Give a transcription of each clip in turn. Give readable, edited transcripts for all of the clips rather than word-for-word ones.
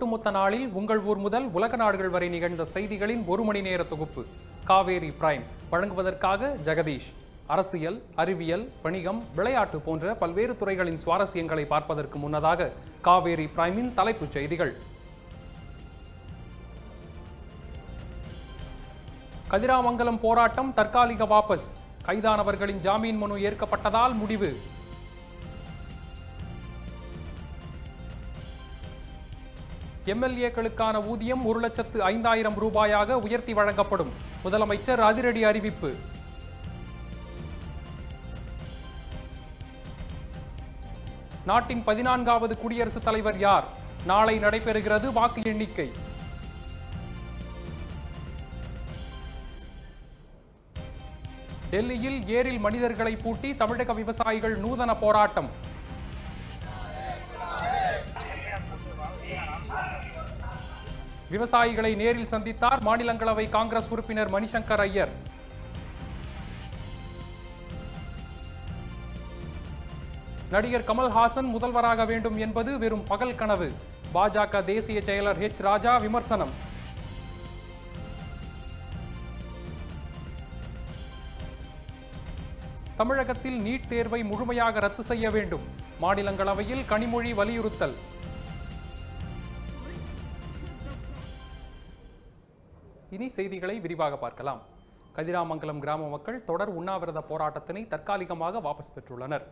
ஒட்டுமொத்த நாளில் உங்கள் ஊர் முதல் உலக நாடுகள் வரை நிகழ்ந்த செய்திகளின் ஒரு மணி நேர தொகுப்பு காவேரி பிரைம் வழங்குவதற்காக ஜெகதீஷ். அரசியல், அறிவியல், வணிகம், விளையாட்டு போன்ற பல்வேறு துறைகளின் சுவாரஸ்யங்களை பார்ப்பதற்கு முன்னதாக காவேரி பிரைமின் தலைப்புச் செய்திகள். கதிராமங்கலம் போராட்டம் தற்காலிக வாபஸ், கைதானவர்களின் ஜாமீன் மனு ஏற்கப்பட்டதால் முடிவு. எம்எல்ஏக்களுக்கான ஊதியம் 1,05,000 ரூபாயாக உயர்த்தி வழங்கப்படும், முதலமைச்சர் அதிரடி அறிவிப்பு. நாட்டின் 14வது குடியரசுத் தலைவர் யார்? நாளை நடைபெறுகிறது வாக்கு எண்ணிக்கை. டெல்லியில் ஏரில் மனிதர்களை பூட்டி தமிழக விவசாயிகள் நூதன போராட்டம். விவசாயிகளை நேரில் சந்தித்தார் மாநிலங்களவை காங்கிரஸ் உறுப்பினர் மணிசங்கர் ஐயர். நடிகர் கமல்ஹாசன் முதல்வராக வேண்டும் என்பது வெறும் பகல் கனவு, பாஜக தேசிய செயலர் ஹெச் ராஜா விமர்சனம். தமிழகத்தில் நீட் தேர்வை முழுமையாக ரத்து செய்ய வேண்டும், மாநிலங்களவையில் கனிமொழி வலியுறுத்தல். இனி செய்திகளை விரிவாக பார்க்கலாம். கதிராமங்கலம் கிராம மக்கள் தொடர் உண்ணாவிரத போராட்டத்தினை தற்காலிகமாக வாபஸ் பெற்றுள்ளனர்.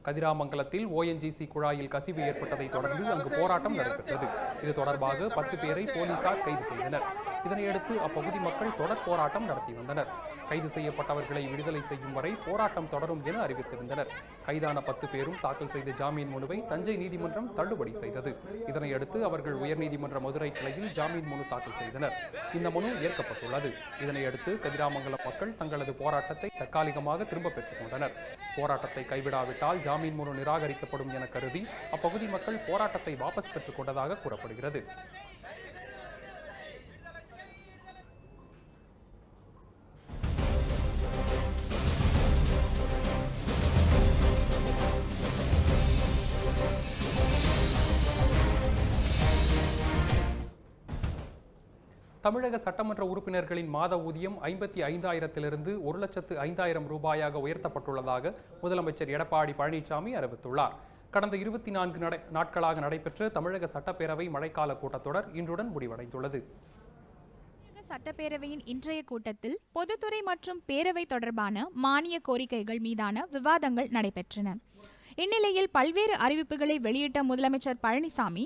கதிராமங்கலத்தில் ONGC குழாயில் கசிவு ஏற்பட்டதை தொடர்ந்து அங்கு போராட்டம் நடைபெற்றது. இது தொடர்பாக 10 பேரை போலீசார் கைது செய்தனர். இதனையடுத்து அப்பகுதி மக்கள் தொடர் போராட்டம் நடத்தி வந்தனர். கைது செய்யப்பட்டவர்களை விடுதலை செய்யும் வரை போராட்டம் தொடரும் என அறிவித்திருந்தனர். கைதான 10 பேரும் தாக்கல் செய்த ஜாமீன் மனுவை தஞ்சை நீதிமன்றம் தள்ளுபடி செய்தது. இதனையடுத்து அவர்கள் உயர்நீதிமன்ற மதுரை கிளையில் ஜாமீன் மனு தாக்கல் செய்தனர். இந்த மனு ஏற்கப்பட்டுள்ளது. இதனையடுத்து கதிராமங்கலம் மக்கள் தங்களது போராட்டத்தை தற்காலிகமாக திரும்ப பெற்றுக் கொண்டனர். போராட்டத்தை கைவிடாவிட்டால் ஜாமீன் மனு நிராகரிக்கப்படும் என கருதி அப்பகுதி மக்கள் போராட்டத்தை வாபஸ் பெற்றுக் கொண்டதாக கூறப்படுகிறது. தமிழக சட்டமன்ற உறுப்பினர்களின் மாத ஊதியம் 55,000 1,05,000 ரூபாயாக உயர்த்தப்பட்டுள்ளதாக முதலமைச்சர் எடப்பாடி பழனிசாமி அறிவித்துள்ளார். கடந்த 24 நாட்களாக நடைபெற்ற தமிழக சட்டப்பேரவை மழைக்கால கூட்டத்தொடர் இன்றுடன் முடிவடைந்துள்ளது. சட்டப்பேரவையின் இன்றைய கூட்டத்தில் பொதுத்துறை மற்றும் பேரவை தொடர்பான மானிய கோரிக்கைகள் மீதான விவாதங்கள் நடைபெற்றன. இந்நிலையில் பல்வேறு அறிவிப்புகளை வெளியிட்ட முதலமைச்சர் பழனிசாமி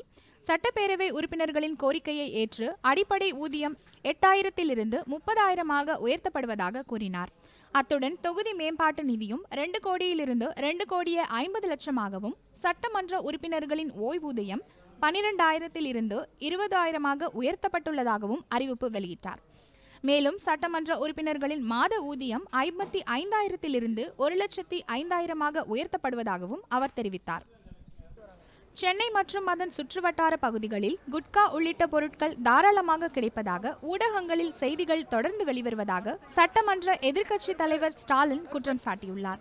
சட்டப்பேரவை உறுப்பினர்களின் கோரிக்கையை ஏற்று அடிப்படை ஊதியம் 8,000 30,000 உயர்த்தப்படுவதாக கூறினார். அத்துடன் தொகுதி மேம்பாட்டு நிதியும் 2,50,00,000 சட்டமன்ற உறுப்பினர்களின் ஓய்வூதியம் 12,000 20,000 உயர்த்தப்பட்டுள்ளதாகவும் அறிவிப்பு வெளியிட்டார். மேலும் சட்டமன்ற உறுப்பினர்களின் மாத ஊதியம் 55,000 1,05,000 உயர்த்தப்படுவதாகவும் அவர் தெரிவித்தார். சென்னை மற்றும் அதன் சுற்றுவட்டார பகுதிகளில் குட்கா உள்ளிட்ட பொருட்கள் தாராளமாக கிடைப்பதாக ஊடகங்களில் செய்திகள் தொடர்ந்து வெளிவருவதாக சட்டமன்ற எதிர்க்கட்சி தலைவர் ஸ்டாலின் குற்றம் சாட்டியுள்ளார்.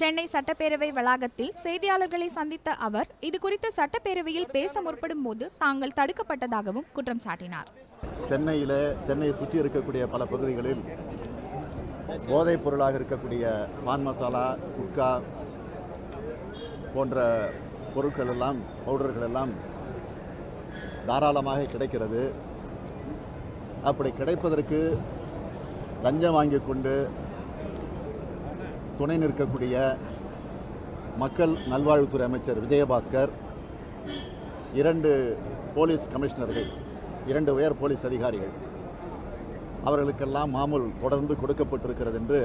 சென்னை சட்டப்பேரவை வளாகத்தில் செய்தியாளர்களை சந்தித்த அவர் இதுகுறித்து சட்டப்பேரவையில் பேச முற்படும் போது தாங்கள் தடுக்கப்பட்டதாகவும் குற்றம் சாட்டினார். சென்னையை சுற்றி இருக்கக்கூடிய பல பகுதிகளில் போதைப் பொருளாக இருக்கக்கூடிய பான் மசாலா, குட்கா போன்ற பொருட்கள் எல்லாம், பவுடர்கள் எல்லாம் தாராளமாக கிடைக்கிறது. அப்படி கிடைப்பதற்கு லஞ்சம் வாங்கி கொண்டு துணை நிற்கக்கூடிய மக்கள் நல்வாழ்வுத்துறை அமைச்சர் விஜயபாஸ்கர், 2 போலீஸ் கமிஷனர்கள், 2 உயர் போலீஸ் அதிகாரிகள், அவர்களுக்கெல்லாம் மாமூல் தொடர்ந்து கொடுக்கப்பட்டிருக்கிறது என்று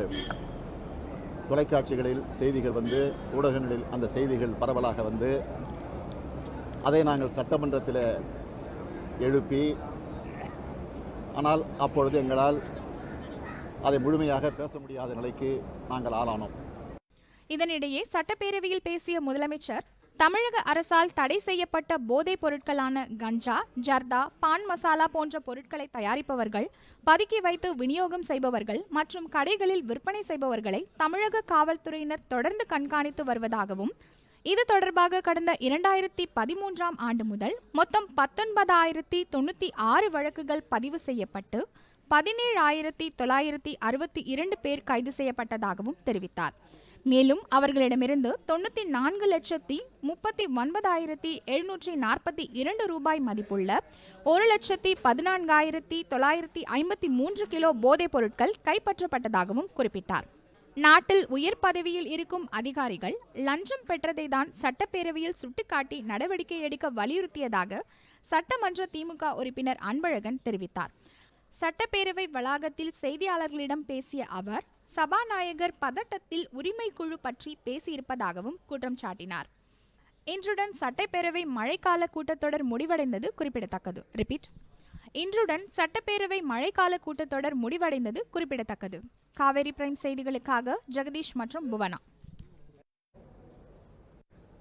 தொலைக்காட்சிகளில் செய்திகள் வந்து, ஊடகங்களில் அந்த செய்திகள் பரவலாக வந்து, அதை நாங்கள் சட்டமன்றத்தில் எழுப்பி, ஆனால் அப்பொழுது எங்களால் அதை முழுமையாக பேச முடியாத நிலைக்கு நாங்கள் ஆளானோம். இதனிடையே சட்டப்பேரவையில் பேசிய முதலமைச்சர் தமிழக அரசால் தடை செய்யப்பட்ட போதைப் பொருட்களான கஞ்சா, ஜர்தா, பான் மசாலா போன்ற பொருட்களை தயாரிப்பவர்கள், பதுக்கி வைத்து விநியோகம் செய்பவர்கள் மற்றும் கடைகளில் விற்பனை செய்பவர்களை தமிழக காவல்துறையினர் தொடர்ந்து கண்காணித்து வருவதாகவும், இது தொடர்பாக கடந்த 2013ஆம் ஆண்டு முதல் மொத்தம் 19,096 வழக்குகள் பதிவு செய்யப்பட்டு 17,962 பேர் கைது செய்யப்பட்டதாகவும் தெரிவித்தார். மேலும் அவர்களிடமிருந்து 94,39,742 ரூபாய் மதிப்புள்ள 1,14,953 கிலோ போதைப் பொருட்கள் கைப்பற்றப்பட்டதாகவும் குறிப்பிட்டார். நாட்டில் உயர் பதவியில் இருக்கும் அதிகாரிகள் லஞ்சம் பெற்றதை தான் சட்டப்பேரவையில் சுட்டிக்காட்டி நடவடிக்கை எடுக்க வலியுறுத்தியதாக சட்டமன்ற திமுக உறுப்பினர் அன்பழகன் தெரிவித்தார். சட்டப்பேரவை வளாகத்தில் செய்தியாளர்களிடம் பேசிய அவர், சபாநாயகர் பதட்டத்தில் உரிமை குழு பற்றி பேசியிருப்பதாகவும் குற்றம் சாட்டினார். இன்றுடன் சட்டப்பேரவை மழைக்கால கூட்டத்தொடர் முடிவடைந்தது குறிப்பிடத்தக்கது. இன்றுடன் சட்டப்பேரவை மழைக்கால கூட்டத்தொடர் முடிவடைந்தது குறிப்பிடத்தக்கது. காவேரி பிரைம் செய்திகளுக்காக ஜெகதீஷ் மற்றும் புவனா.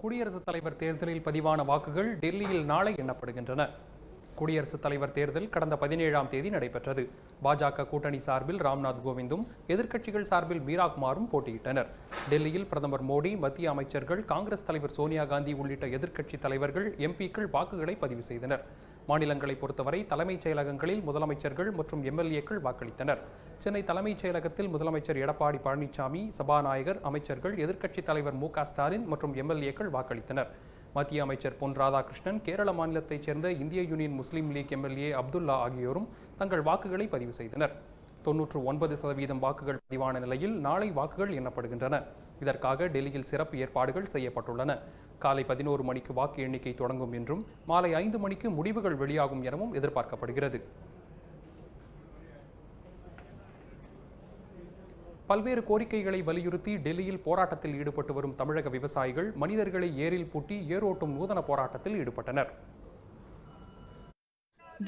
குடியரசுத் தலைவர் தேர்தலில் பதிவான வாக்குகள் டெல்லியில் நாளை எண்ணப்படுகின்றன. குடியரசுத் தலைவர் தேர்தல் கடந்த 17ஆம் தேதி நடைபெற்றது. பாஜக கூட்டணி சார்பில் ராம்நாத் கோவிந்தும் எதிர்க்கட்சிகள் சார்பில் மீரா குமாரும் போட்டியிட்டனர். டெல்லியில் பிரதமர் மோடி, மத்திய அமைச்சர்கள், காங்கிரஸ் தலைவர் சோனியா காந்தி உள்ளிட்ட எதிர்க்கட்சி தலைவர்கள், எம்பிக்கள் வாக்குகளை பதிவு செய்தனர். மாநிலங்களை பொறுத்தவரை தலைமைச் செயலகங்களில் முதலமைச்சர்கள் மற்றும் எம்எல்ஏக்கள் வாக்களித்தனர். சென்னை தலைமைச் செயலகத்தில் முதலமைச்சர் எடப்பாடி பழனிசாமி, சபாநாயகர், அமைச்சர்கள், எதிர்க்கட்சித் தலைவர் மு க ஸ்டாலின் மற்றும் எம்எல்ஏக்கள் வாக்களித்தனர். மத்திய அமைச்சர் பொன் ராதாகிருஷ்ணன், கேரள மாநிலத்தைச் சேர்ந்த இந்திய யூனியன் முஸ்லீம் லீக் எம்எல்ஏ அப்துல்லா ஆகியோரும் தங்கள் வாக்குகளை பதிவு செய்தனர். 99% வாக்குகள் பதிவான நிலையில் நாளை வாக்குகள் எண்ணப்படுகின்றன. இதற்காக டெல்லியில் சிறப்பு ஏற்பாடுகள் செய்யப்பட்டுள்ளன. காலை 11 மணிக்கு வாக்கு எண்ணிக்கை தொடங்கும் என்றும் மாலை 5 மணிக்கு முடிவுகள் வெளியாகும் எனவும் எதிர்பார்க்கப்படுகிறது. பல்வேறு கோரிக்கைகளை வலியுறுத்தி டெல்லியில் போராட்டத்தில் ஈடுபட்டு வரும் தமிழக விவசாயிகள் மனிதர்களை ஏரில் பூட்டி ஏரோட்டும் நூதன போராட்டத்தில் ஈடுபட்டனர்.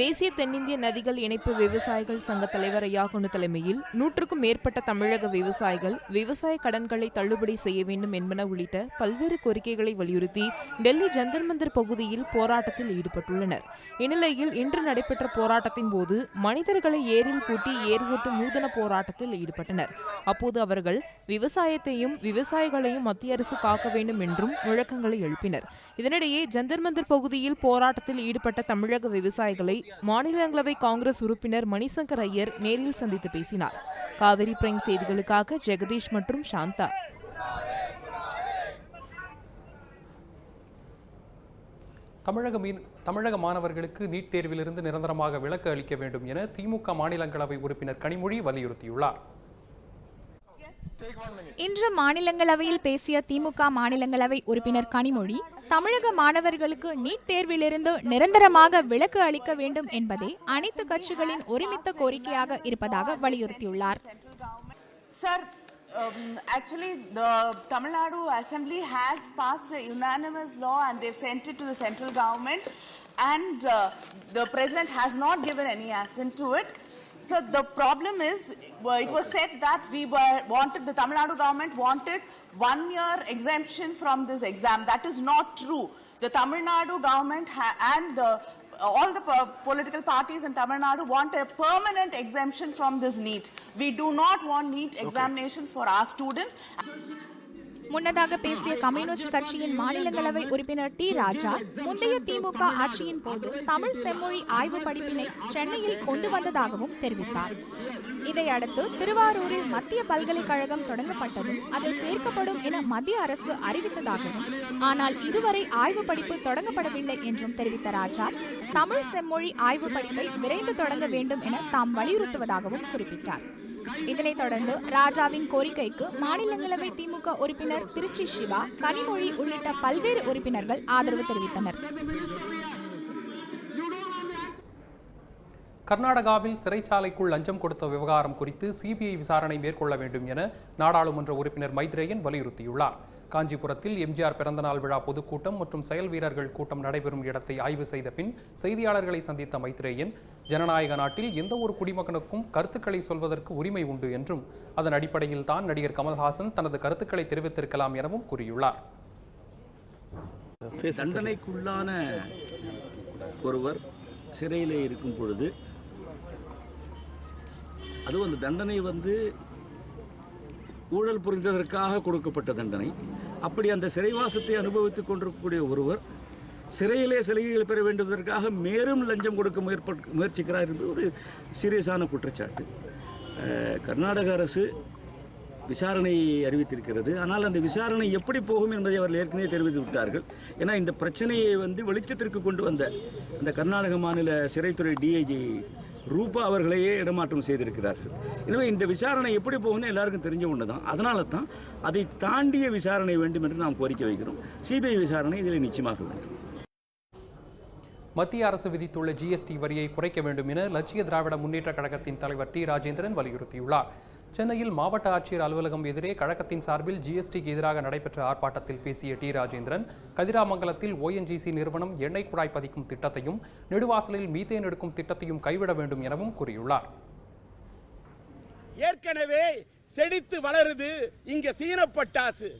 தேசிய தென்னிந்திய நதிகள் இணைப்பு விவசாயிகள் சங்க தலைவர் ஐயாகுண்டு தலைமையில் 100க்கும் மேற்பட்ட தமிழக விவசாயிகள் விவசாய கடன்களை தள்ளுபடி செய்ய வேண்டும் என்பன உள்ளிட்ட பல்வேறு கோரிக்கைகளை வலியுறுத்தி டெல்லி ஜந்தர் மந்தர் பகுதியில் போராட்டத்தில் ஈடுபட்டுள்ளனர். இந்நிலையில் இன்று நடைபெற்ற போராட்டத்தின் போது மனிதர்களை ஏரில் பூட்டி ஏர் ஓட்டும் நூதன போராட்டத்தில் ஈடுபட்டனர். அப்போது அவர்கள் விவசாயத்தையும் விவசாயிகளையும் மத்திய அரசு காக்க வேண்டும் என்றும் முழக்கங்களை எழுப்பினர். இதனிடையே ஜந்தர் மந்தர் பகுதியில் போராட்டத்தில் ஈடுபட்ட தமிழக விவசாயிகளை மாநிலங்களவை காங்கிரஸ் உறுப்பினர் மணிசங்கர் ஐயர் நேரில் சந்தித்து பேசினார். காவேரி பிரைம் செய்திகளுக்காக ஜெகதீஷ் மற்றும் சாந்தா. தமிழக மாணவர்களுக்கு நீட் தேர்விலிருந்து நிரந்தரமாக விலக்கு அளிக்க வேண்டும் என திமுக மாநிலங்களவை உறுப்பினர் கனிமொழி வலியுறுத்தியுள்ளார். இன்று மாநிலங்களவையில் பேசிய திமுக மாநிலங்களவை உறுப்பினர் கனிமொழி, தமிழக மாணவர்களுக்கு நீட் தேர்விலிருந்து நிரந்தரமாக விலக்கு அளிக்க வேண்டும் என்பதே அனைத்து கட்சிகளின் ஒருமித்த கோரிக்கையாக இருப்பதாக வலியுறுத்தியுள்ளார். Actually, the Tamil Nadu Assembly has passed a unanimous law and they've sent it to the central government, and the president has not given any assent to it. So the problem is, it was said that the Tamil Nadu government wanted 1 year exemption from this exam. That is not true. The Tamil Nadu government and all the political parties in Tamil Nadu want a permanent exemption from this NEET. We do not want NEET examinations for our students. முன்னதாக பேசிய communist கட்சியின் மாநிலங்களவை உறுப்பினர் D ராஜா, முந்தைய திமுக ஆட்சியின் போது தமிழ் செம்மொழி ஆய்வு படிப்பினை சென்னையில் கொண்டு வந்ததாகவும் தெரிவித்தார். இதையடுத்து திருவாரூரில் மத்திய பல்கலைக்கழகம் தொடங்கப்பட்டதும் அதில் சேர்க்கப்படும் என மத்திய அரசு அறிவித்ததாகவும், ஆனால் இதுவரை ஆய்வு படிப்பு தொடங்கப்படவில்லை என்றும் தெரிவித்த ராஜா, தமிழ் செம்மொழி ஆய்வு படிப்பை விரைந்து தொடங்க வேண்டும் என தாம் வலியுறுத்துவதாகவும் குறிப்பிட்டார். இதனைத் தொடர்ந்து ராஜாவின் கோரிக்கைக்கு மாநிலங்களவை திமுக உறுப்பினர் திருச்சி சிவா, கனிமொழி உள்ளிட்ட பல்வேறு உறுப்பினர்கள் ஆதரவு தெரிவித்தனர். கர்நாடகாவில் சிறைச்சாலைக்குள் லஞ்சம் கொடுத்த விவகாரம் குறித்து சிபிஐ விசாரணை மேற்கொள்ள வேண்டும் என நாடாளுமன்ற உறுப்பினர் மைத்ரேயன் வலியுறுத்தியுள்ளார். காஞ்சிபுரத்தில் எம்ஜிஆர் பிறந்தநாள் விழா பொதுக்கூட்டம் மற்றும் செயல் வீரர்கள் கூட்டம் நடைபெறும் இடத்தை ஆய்வு செய்த பின் செய்தியாளர்களை சந்தித்த மைத்ரேயன், ஜனநாயக நாட்டில் எந்த ஒரு குடிமகனுக்கும் கருத்துக்களை சொல்வதற்கு உரிமை உண்டு என்றும் அதன் அடிப்படையில் தான் நடிகர் கமல்ஹாசன் தனது கருத்துக்களை தெரிவித்திருக்கலாம் எனவும் கூறியுள்ளார். தண்டனைக்குள்ளான ஒருவர் சிறையில் இருக்கும் பொழுது, அதுவும் அந்த தண்டனை ஊழல் புரிந்ததற்காக கொடுக்கப்பட்ட தண்டனை, அப்படி அந்த சிறைவாசத்தை அனுபவித்துக் கொண்டிருக்கக்கூடிய ஒருவர் சிறையிலே சலுகைகள் பெற வேண்டுவதற்காக மேலும் லஞ்சம் கொடுக்க முயற்சிக்கிறார் என்பது ஒரு சீரியஸான குற்றச்சாட்டு. கர்நாடக அரசு விசாரணை அறிவித்திருக்கிறது. ஆனால் அந்த விசாரணை எப்படி போகும் என்பதை அவர்கள் ஏற்கனவே தெரிவித்து விட்டார்கள். ஏன்னா இந்த பிரச்சனையை வெளிச்சத்திற்கு கொண்டு வந்த அந்த கர்நாடக மாநில சிறைத்துறை டிஐஜி ரூபா அவர்களையே இடமாற்றம் செய்திருக்கிறார்கள். எனவே இந்த விசாரணை எப்படி போகும்னு எல்லாருக்கும் தெரிஞ்ச ஒன்று தான். அதனால தான் அதை தாண்டிய விசாரணை வேண்டும் என்று நாம் கோரிக்கை வைக்கிறோம். சிபிஐ விசாரணை இதில் நிச்சயமாக வேண்டும். மத்திய அரசு விதித்துள்ள ஜிஎஸ்டி வரியை குறைக்க வேண்டும் என லட்சிய திராவிட முன்னேற்ற கழகத்தின் தலைவர் டி ராஜேந்திரன் வலியுறுத்தியுள்ளார். சென்னையில் மாவட்ட ஆட்சியர் அலுவலகம் எதிரே கழகத்தின் சார்பில் ஜிஎஸ்டிக்கு எதிராக நடைபெற்ற ஆர்ப்பாட்டத்தில் பேசிய டி ராஜேந்திரன், கதிராமங்கலத்தில் ONGC நிறுவனம் எண்ணெய் குழாய் பதிக்கும் திட்டத்தையும் நெடுவாசலில் மீத்தேன் எடுக்கும் திட்டத்தையும் கைவிட வேண்டும் எனவும் கூறியுள்ளார். ஏற்கனவே செழித்து வளருது இங்க சீன பட்டாசு,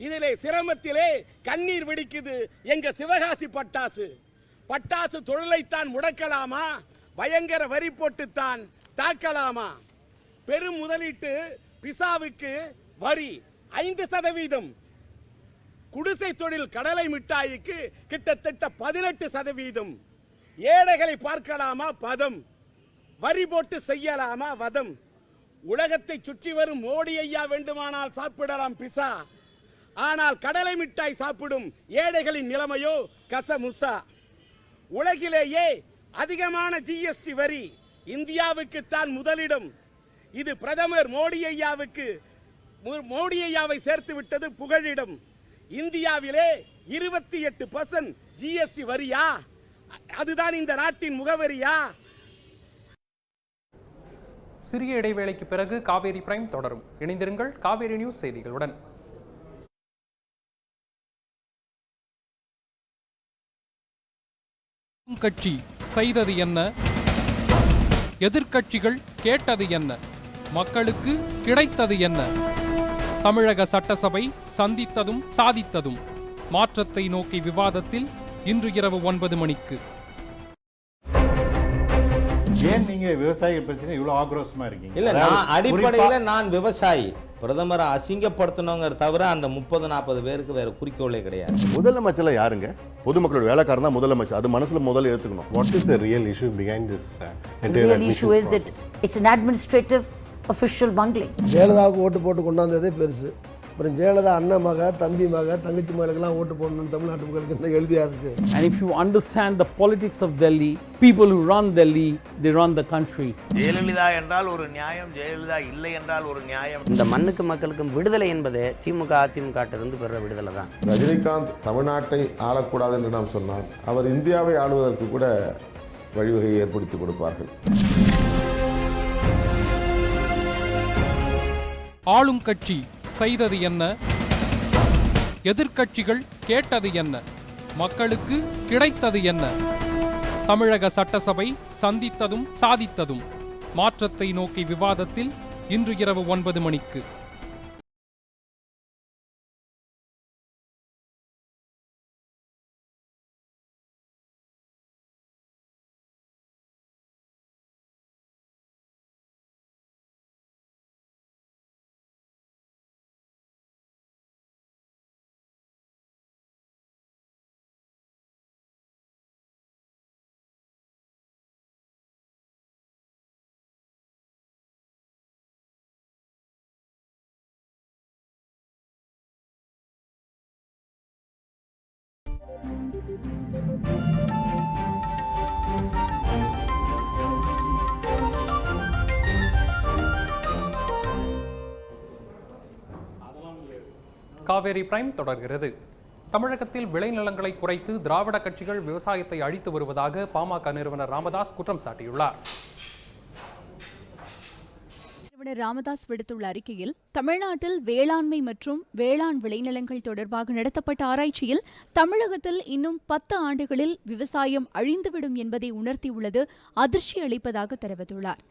இதிலே சிரமத்திலே கண்ணீர் வெடிக்குது எங்க சிவகாசி பட்டாசு. பட்டாசு தொழிலைத்தான் முடக்கலாமா, பயங்கர வரி போட்டுத்தான் தாக்கலாமா? பெரும் முதலீட்டு பிசாவுக்கு வரி 5%, குடிசை தொழில் கடலை மிட்டாய்க்கு கிட்டத்தட்ட 18%. ஏழைகளை பார்க்கலாமா பதம், வரி போட்டு செய்யலாமா வதம்? உலகத்தை சுற்றி வரும் மோடி ஐயா வேண்டுமானால் சாப்பிடலாம் பிசா, ஆனால் கடலை மிட்டாய் சாப்பிடும் ஏழைகளின் நிலைமையோ கசமுசா. உலகிலேயே அதிகமான ஜிஎஸ்டி வரி இந்தியாவுக்கு தான் முதலிடம். இது பிரதமர் மோடி ஐயாவை சேர்த்து விட்டது புகழிடம். இந்தியாவிலே 28% ஜிஎஸ்டி வரியா? அதுதான் இந்த நாட்டின் முகவரியா? சிறிய இடைவேளைக்கு பிறகு காவேரி பிரைம் தொடரும். இணைந்திருங்கள் காவேரி நியூஸ் செய்திகளுடன். கட்சி செய்தது என்ன, எதிர்க்கட்சிகள் கேட்டது என்ன, மக்களுக்கு கிடைத்தது என்ன? தமிழக சட்டசபை சந்தித்ததும் சாதித்ததும். மாற்றத்தை நோக்கி விவாதத்தில் இன்று இரவு 9 மணிக்கு. ஏன் நீங்க விவசாயிகள் பிரச்சனை இவ்வளவு ஆக்ரோஷமா இருக்கீங்க? இல்ல, நான் அடிப்படையில நான் விவசாயி. பிரதமரை அசிங்கப்படுத்தணுங்கிற தவிர அந்த 30-40 பேருக்கு வேற குறிக்கோளே கிடையாது. முதலமைச்சர் யாருங்க? பொதுமக்களோட வேலைக்காரன் தான் முதலமைச்சர். அது மனசுல முதல்ல ஏத்துக்கணும். What is the real issue behind this entire real issue is that it's an administrative official bungling. ஜெயலலிதாவுக்கு ஓட்டு போட்டு கொண்டாந்ததே பெருசு. அப்புறம் ஜெயலலிதா அண்ணன் மக, தம்பி மக, தங்கச்சி மகளுக்கெல்லாம் ஓட்டு போடணும்னு தமிழ்நாட்டு மக்களுக்கு எழுதியா இருக்கு. And if you understand the politics of Delhi, people who run Delhi, they run the country. Jayalalithaa என்றால் ஒரு நியாயம், ஜெயலலிதா இல்லை என்றால் ஒரு நியாயம். இந்த மண்ணுக்கு மக்களுக்கும் விடுதலை என்பது திமுக அதிமுகட்டிலிருந்து பெற விடுதலை தான். ரஜினிகாந்த் தமிழ்நாட்டை ஆளக்கூடாது என்று நாம் சொன்னால் அவர் இந்தியாவை ஆளுவதற்கு கூட வழிவகையை ஏற்படுத்தி கொடுப்பார்கள். ஆளும் கட்சி செய்தது என்ன, எதிர்க்கட்சிகள் கேட்டது என்ன, மக்களுக்கு கிடைத்தது என்ன? தமிழக சட்டசபை சந்தித்ததும் சாதித்ததும். மாற்றத்தை நோக்கி விவாதத்தில் இன்று இரவு 9 மணிக்கு. காவேரி பிரைம் தொடர்கிறது. தமிழகத்தில் விளைநிலங்களை குறைத்து திராவிட கட்சிகள் விவசாயத்தை அழித்து வருவதாக பாமக நிறுவனர் ராமதாஸ் குற்றம் சாட்டியுள்ளார். ராமதாஸ் விடுத்துள்ள அறிக்கையில், தமிழ்நாட்டில் வேளாண்மை மற்றும் வேளாண் விளைநிலங்கள் தொடர்பாக நடத்தப்பட்ட ஆராய்ச்சியில் தமிழகத்தில் இன்னும் 10 ஆண்டுகளில் விவசாயம் அழிந்துவிடும் என்பதை உணர்த்தியுள்ளது அதிர்ச்சி அளிப்பதாக தெரிவித்துள்ளார்.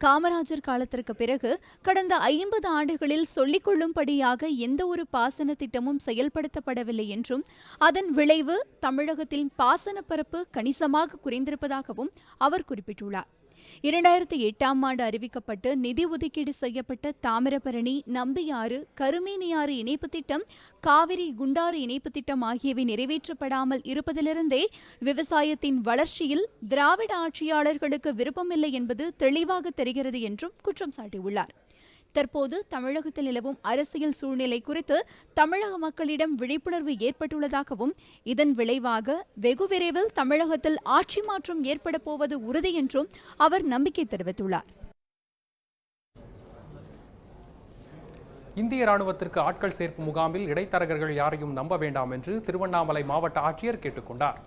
காமராஜர் காலத்திற்கு பிறகு கடந்த 50 ஆண்டுகளில் சொல்லிக் கொள்ளும்படியாக எந்த ஒரு பாசன திட்டமும் செயல்படுத்தப்படவில்லை என்றும், அதன் விளைவு தமிழகத்தில் பாசன பரப்பு கணிசமாக குறைந்திருப்பதாகவும் அவர் குறிப்பிட்டுள்ளார். 2008 அறிவிக்கப்பட்டு நிதி ஒதுக்கீடு செய்யப்பட்ட தாமிரபரணி, நம்பியாறு, கருமேனியாறு இணைப்பு திட்டம், காவிரி குண்டாறு இணைப்பு திட்டம் ஆகியவை நிறைவேற்றப்படாமல் இருப்பதிலிருந்தே விவசாயத்தின் வளர்ச்சியில் திராவிட ஆட்சியாளர்களுக்கு விருப்பமில்லை என்பது தெளிவாக தெரிகிறது என்றும் குற்றம் சாட்டியுள்ளார். தற்போது தமிழகத்தில் நிலவும் அரசியல் சூழ்நிலை குறித்து தமிழக மக்களிடம் விழிப்புணர்வு ஏற்பட்டுள்ளதாகவும் இதன் விளைவாக வெகு விரைவில் தமிழகத்தில் ஆட்சி மாற்றம் ஏற்பட போவது உறுதி என்றும் அவர் நம்பிக்கை தெரிவித்துள்ளார். இந்திய ராணுவத்திற்கு ஆட்கள் சேர்ப்பு முகாமில் இடைத்தரகர்கள் யாரையும் நம்ப வேண்டாம் என்று திருவண்ணாமலை மாவட்ட ஆட்சியர் கேட்டுக்கொண்டார்.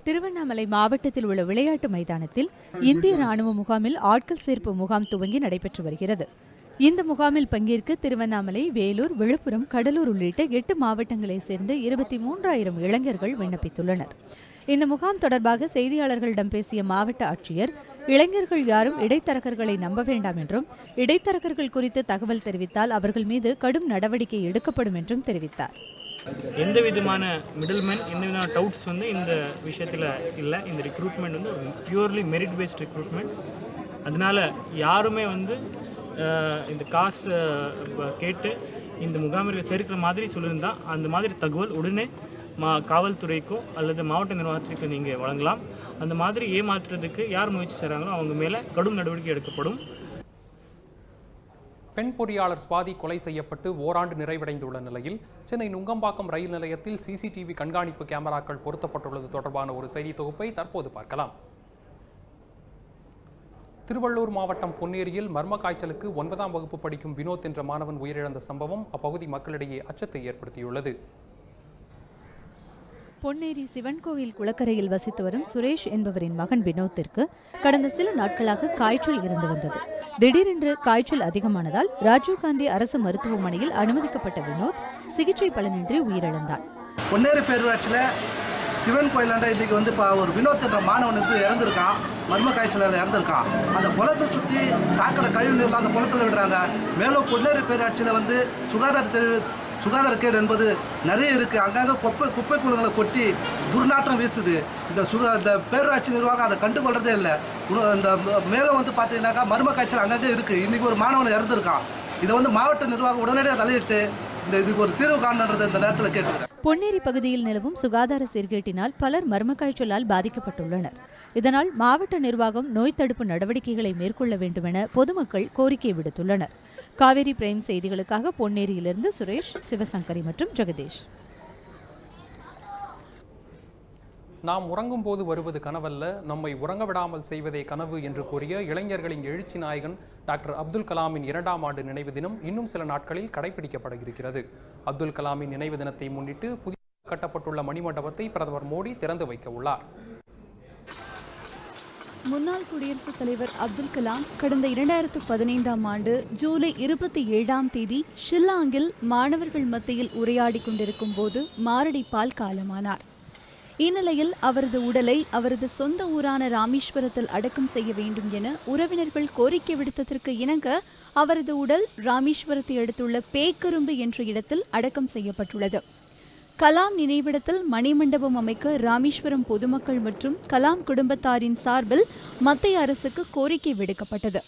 திருவண்ணாமலை மாவட்டத்தில் உள்ள விளையாட்டு மைதானத்தில் இந்திய ராணுவ முகாமில் ஆட்கள் சேர்ப்பு முகாம் துவங்கி நடைபெற்று வருகிறது. இந்த முகாமில் பங்கேற்க திருவண்ணாமலை, வேலூர், விழுப்புரம், கடலூர் உள்ளிட்ட 8 மாவட்டங்களைச் சேர்ந்த 23,000 இளைஞர்கள் விண்ணப்பித்துள்ளனர். இந்த முகாம் தொடர்பாக செய்தியாளர்களிடம் பேசிய மாவட்ட ஆட்சியர், இளைஞர்கள் யாரும் இடைத்தரகர்களை நம்ப வேண்டாம் என்றும், இடைத்தரகர்கள் குறித்து தகவல் தெரிவித்தால் அவர்கள் மீது கடும் நடவடிக்கை எடுக்கப்படும் என்றும் தெரிவித்தார். எந்த விதமான மிடில்மேன், எந்த விதமான டவுட்ஸ் வந்து இந்த விஷயத்தில் இல்லை. இந்த ரெக்ரூட்மெண்ட் வந்து பியூர்லி மெரிட் பேஸ்ட் ரெக்ரூட்மெண்ட். அதனால யாருமே வந்து இந்த காசு கேட்டு இந்த முகாமில் சேர்க்கிற மாதிரி சொல்லியிருந்தா அந்த மாதிரி தகவல் உடனே காவல்துறைக்கோ அல்லது மாவட்ட நிர்வாகத்திற்கோ நீங்கள் வழங்கலாம். அந்த மாதிரி ஏமாற்றுறதுக்கு யார் முயற்சி செய்கிறாங்களோ அவங்க மேலே கடும் நடவடிக்கை எடுக்கப்படும். பெண் பொறியாளர் சுவாதி கொலை செய்யப்பட்டு ஓராண்டு நிறைவடைந்துள்ள நிலையில் சென்னை நுங்கம்பாக்கம் ரயில் நிலையத்தில் சிசிடிவி கண்காணிப்பு கேமராக்கள் பொருத்தப்பட்டுள்ளது தொடர்பான ஒரு செய்தி தொகுப்பை தற்போது பார்க்கலாம். திருவள்ளூர் மாவட்டம் பொன்னேரியில் மர்ம காய்ச்சலுக்கு 9ஆம் வகுப்பு படிக்கும் வினோத் என்ற மாணவன் உயிரிழந்த சம்பவம் அப்பகுதி மக்களிடையே அச்சத்தை ஏற்படுத்தியுள்ளது. பொன்னேரி சிவன் கோவில் குளக்கரையில் வசித்து வரும் சுரேஷ் என்பவரின் மகன் வினோத்திற்கு கடந்த சில நாட்களாக காய்ச்சல் இருந்து வந்தது. திடீரென்று காய்ச்சல் அதிகமானதால் ராஜீவ்காந்தி அரசு மருத்துவமனையில் அனுமதிக்கப்பட்ட வினோத் சிகிச்சை பலனின்றி உயிரிழந்தார். பொன்னேரி பேரூராட்சியில் சிவன் கோயிலாண்ட இன்னைக்கு வந்து ஒரு வினோத் என்ற மாணவன் வந்து இறந்துருக்கான். மர்ம காய்ச்சலால் இறந்துருக்கான். அந்த குளத்தை சுற்றி சாக்கடை கழிவு நீர்லாம் அந்த குளத்தில் விடுறாங்க. மேலும் பொன்னேரி பேரூராட்சியில் வந்து சுகாதாரக்கேடு என்பது நிறைய இருக்குது. அங்கங்கே குப்பை குளங்களை கொட்டி துர்நாற்றம் வீசுது. இந்த பேரூராட்சி நிர்வாகம் அதை கண்டுகொள்றதே இல்லை. இந்த மேலும் வந்து பார்த்தீங்கன்னாக்கா மர்ம காய்ச்சல் அங்கங்கே இருக்குது. இன்றைக்கி ஒரு மாணவன் இறந்துருக்கான். இதை வந்து மாவட்ட நிர்வாகம் உடனடியாக தலையிட்டு இதுக்கு ஒரு தீர்வு காணுன்றதை இந்த நேரத்தில் கேட்டுக்கிறேன். பொன்னேரி பகுதியில் நிலவும் சுகாதார சீர்கேட்டினால் பலர் மர்ம காய்ச்சலால் பாதிக்கப்பட்டுள்ளனர். இதனால் மாவட்ட நிர்வாகம் நோய் தடுப்பு நடவடிக்கைகளை மேற்கொள்ள வேண்டும் என பொதுமக்கள் கோரிக்கை விடுத்துள்ளனர். காவேரி பிரைம் செய்திகளுக்காக பொன்னேரியிலிருந்து சுரேஷ், சிவசங்கரி மற்றும் ஜெகதீஷ். நாம் உறங்கும் போது வருவது கனவல்ல, நம்மை உறங்க விடாமல் செய்வதே கனவு என்று கூறிய இளைஞர்களின் எழுச்சி நாயகன் டாக்டர் அப்துல் கலாமின் 2ஆம் ஆண்டு நினைவு தினம் இன்னும் சில நாட்களில் கடைபிடிக்கப்பட இருக்கிறது. அப்துல் கலாமின் நினைவு தினத்தை முன்னிட்டு புதிய கட்டப்பட்டுள்ள மணிமண்டபத்தை பிரதமர் மோடி திறந்து வைக்க உள்ளார். முன்னாள் குடியரசுத் தலைவர் அப்துல் கலாம் கடந்த 2015ஆம் ஆண்டு ஜூலை 27ஆம் தேதி ஷில்லாங்கில் மாணவர்கள் மத்தியில் உரையாடி கொண்டிருக்கும் போது மாரடைப்பால் காலமானார். இந்நிலையில் அவரது உடலை அவரது சொந்த ஊரான ராமேஸ்வரத்தில் அடக்கம் செய்ய வேண்டும் என உறவினர்கள் கோரிக்கை விடுத்ததற்கு இணங்க அவரது உடல் ராமேஸ்வரத்தை அடுத்துள்ள பேக்கரும்பு என்ற இடத்தில் அடக்கம் செய்யப்பட்டுள்ளது. கலாம் நினைவிடத்தில் மணிமண்டபம் அமைக்க ராமேஸ்வரம் பொதுமக்கள் மற்றும் கலாம் குடும்பத்தாரின் சார்பில் மத்திய அரசுக்கு கோரிக்கை விடுக்கப்பட்டது.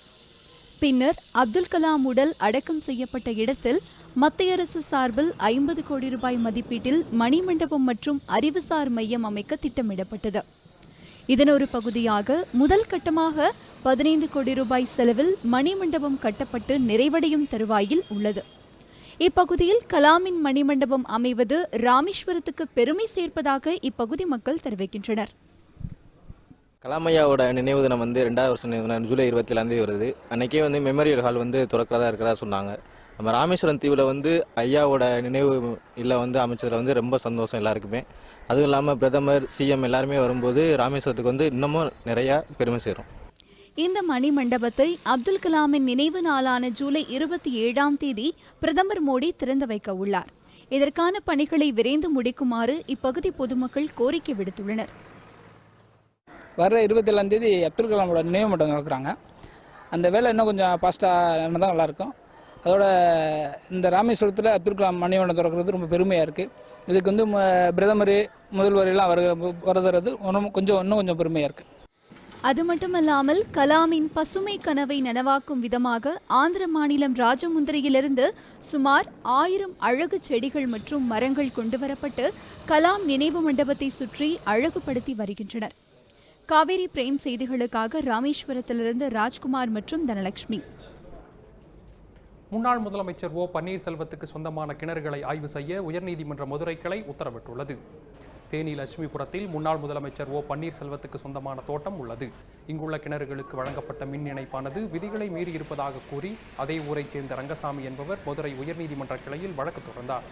பின்னர் அப்துல் கலாம் உடல் அடக்கம் செய்யப்பட்ட இடத்தில் மத்திய அரசு சார்பில் 50 கோடி ரூபாய் மதிப்பீட்டில் மணிமண்டபம் மற்றும் அறிவுசார் மையம் அமைக்க திட்டமிடப்பட்டது. இதன் ஒரு பகுதியாக முதல் கட்டமாக 15 கோடி ரூபாய் செலவில் மணிமண்டபம் கட்டப்பட்டு நிறைவடையும் தருவாயில் உள்ளது. இப்பகுதியில் கலாமின் மணிமண்டபம் அமைவது ராமேஸ்வரத்துக்கு பெருமை சேர்ப்பதாக இப்பகுதி மக்கள் தெரிவிக்கின்றனர். கலாமையாவோட நினைவு தினம் வந்து 2வது வருஷம் நினைவு தினம் ஜூலை 27 வருது. அன்னைக்கே வந்து மெமோரியல் ஹால் வந்து திறக்கிறதா இருக்கிறதா சொன்னாங்க. நம்ம ராமேஸ்வரம் தீவில் வந்து ஐயாவோட நினைவு இல்லை வந்து அமைச்சதில் வந்து ரொம்ப சந்தோஷம் எல்லாருக்குமே. அதுவும் இல்லாமல் பிரதமர், சிஎம் எல்லாருமே வரும்போது ராமேஸ்வரத்துக்கு வந்து இன்னமும் நிறையா பெருமை சேரும். இந்த மணிமண்டபத்தை அப்துல் கலாமின் நினைவு நாளான ஜூலை 27ஆம் தேதி பிரதமர் மோடி திறந்து வைக்க உள்ளார். இதற்கான பணிகளை விரைந்து முடிக்குமாறு இப்பகுதி பொதுமக்கள் கோரிக்கை விடுத்துள்ளனர். வர 27ஆம் தேதி அப்துல் கலாமோட நினைவு மண்டபம் நடக்கிறாங்க. அந்த வேலை இன்னும் கொஞ்சம் ஃபாஸ்ட்டாக நடந்தால் நல்லாயிருக்கும். அதோட இந்த ராமேஸ்வரத்தில் அப்துல் கலாம் மணிமண்டபம் திறக்கிறது ரொம்ப பெருமையாக இருக்குது. இதுக்கு வந்து பிரதமர், முதல்வர் எல்லாம் வரது இன்னும் கொஞ்சம் பெருமையாக இருக்குது. அது மட்டுமல்லாமல் கலாமின் பசுமை கனவை நனவாக்கும் விதமாக ஆந்திர மாநிலம் ராஜமுந்திரியிலிருந்து சுமார் 1000 அழகு செடிகள் மற்றும் மரங்கள் கொண்டுவரப்பட்டு கலாம் நினைவு மண்டபத்தை சுற்றி அழகுபடுத்தி வருகின்றனர். காவேரி பிரேம் செய்திகளுக்காக ராமேஸ்வரத்திலிருந்து ராஜ்குமார் மற்றும் தனலட்சுமி. முன்னாள் முதலமைச்சர் ஓ பன்னீர்செல்வத்துக்கு சொந்தமான கிணறுகளை ஆய்வு செய்ய உயர்நீதிமன்ற மதுரை கிளை உத்தரவிட்டுள்ளது. தேனி லட்சுமிபுரத்தில் முன்னாள் முதலமைச்சர் ஓ பன்னீர்செல்வத்துக்கு சொந்தமான தோட்டம் உள்ளது. இங்குள்ள கிணறுகளுக்கு வழங்கப்பட்ட மின் இணைப்பானது விதிகளை மீறியிருப்பதாக கூறி அதே ஊரைச் சேர்ந்த ரங்கசாமி என்பவர் மதுரை உயர்நீதிமன்ற கிளையில் வழக்கு தொடர்ந்தார்.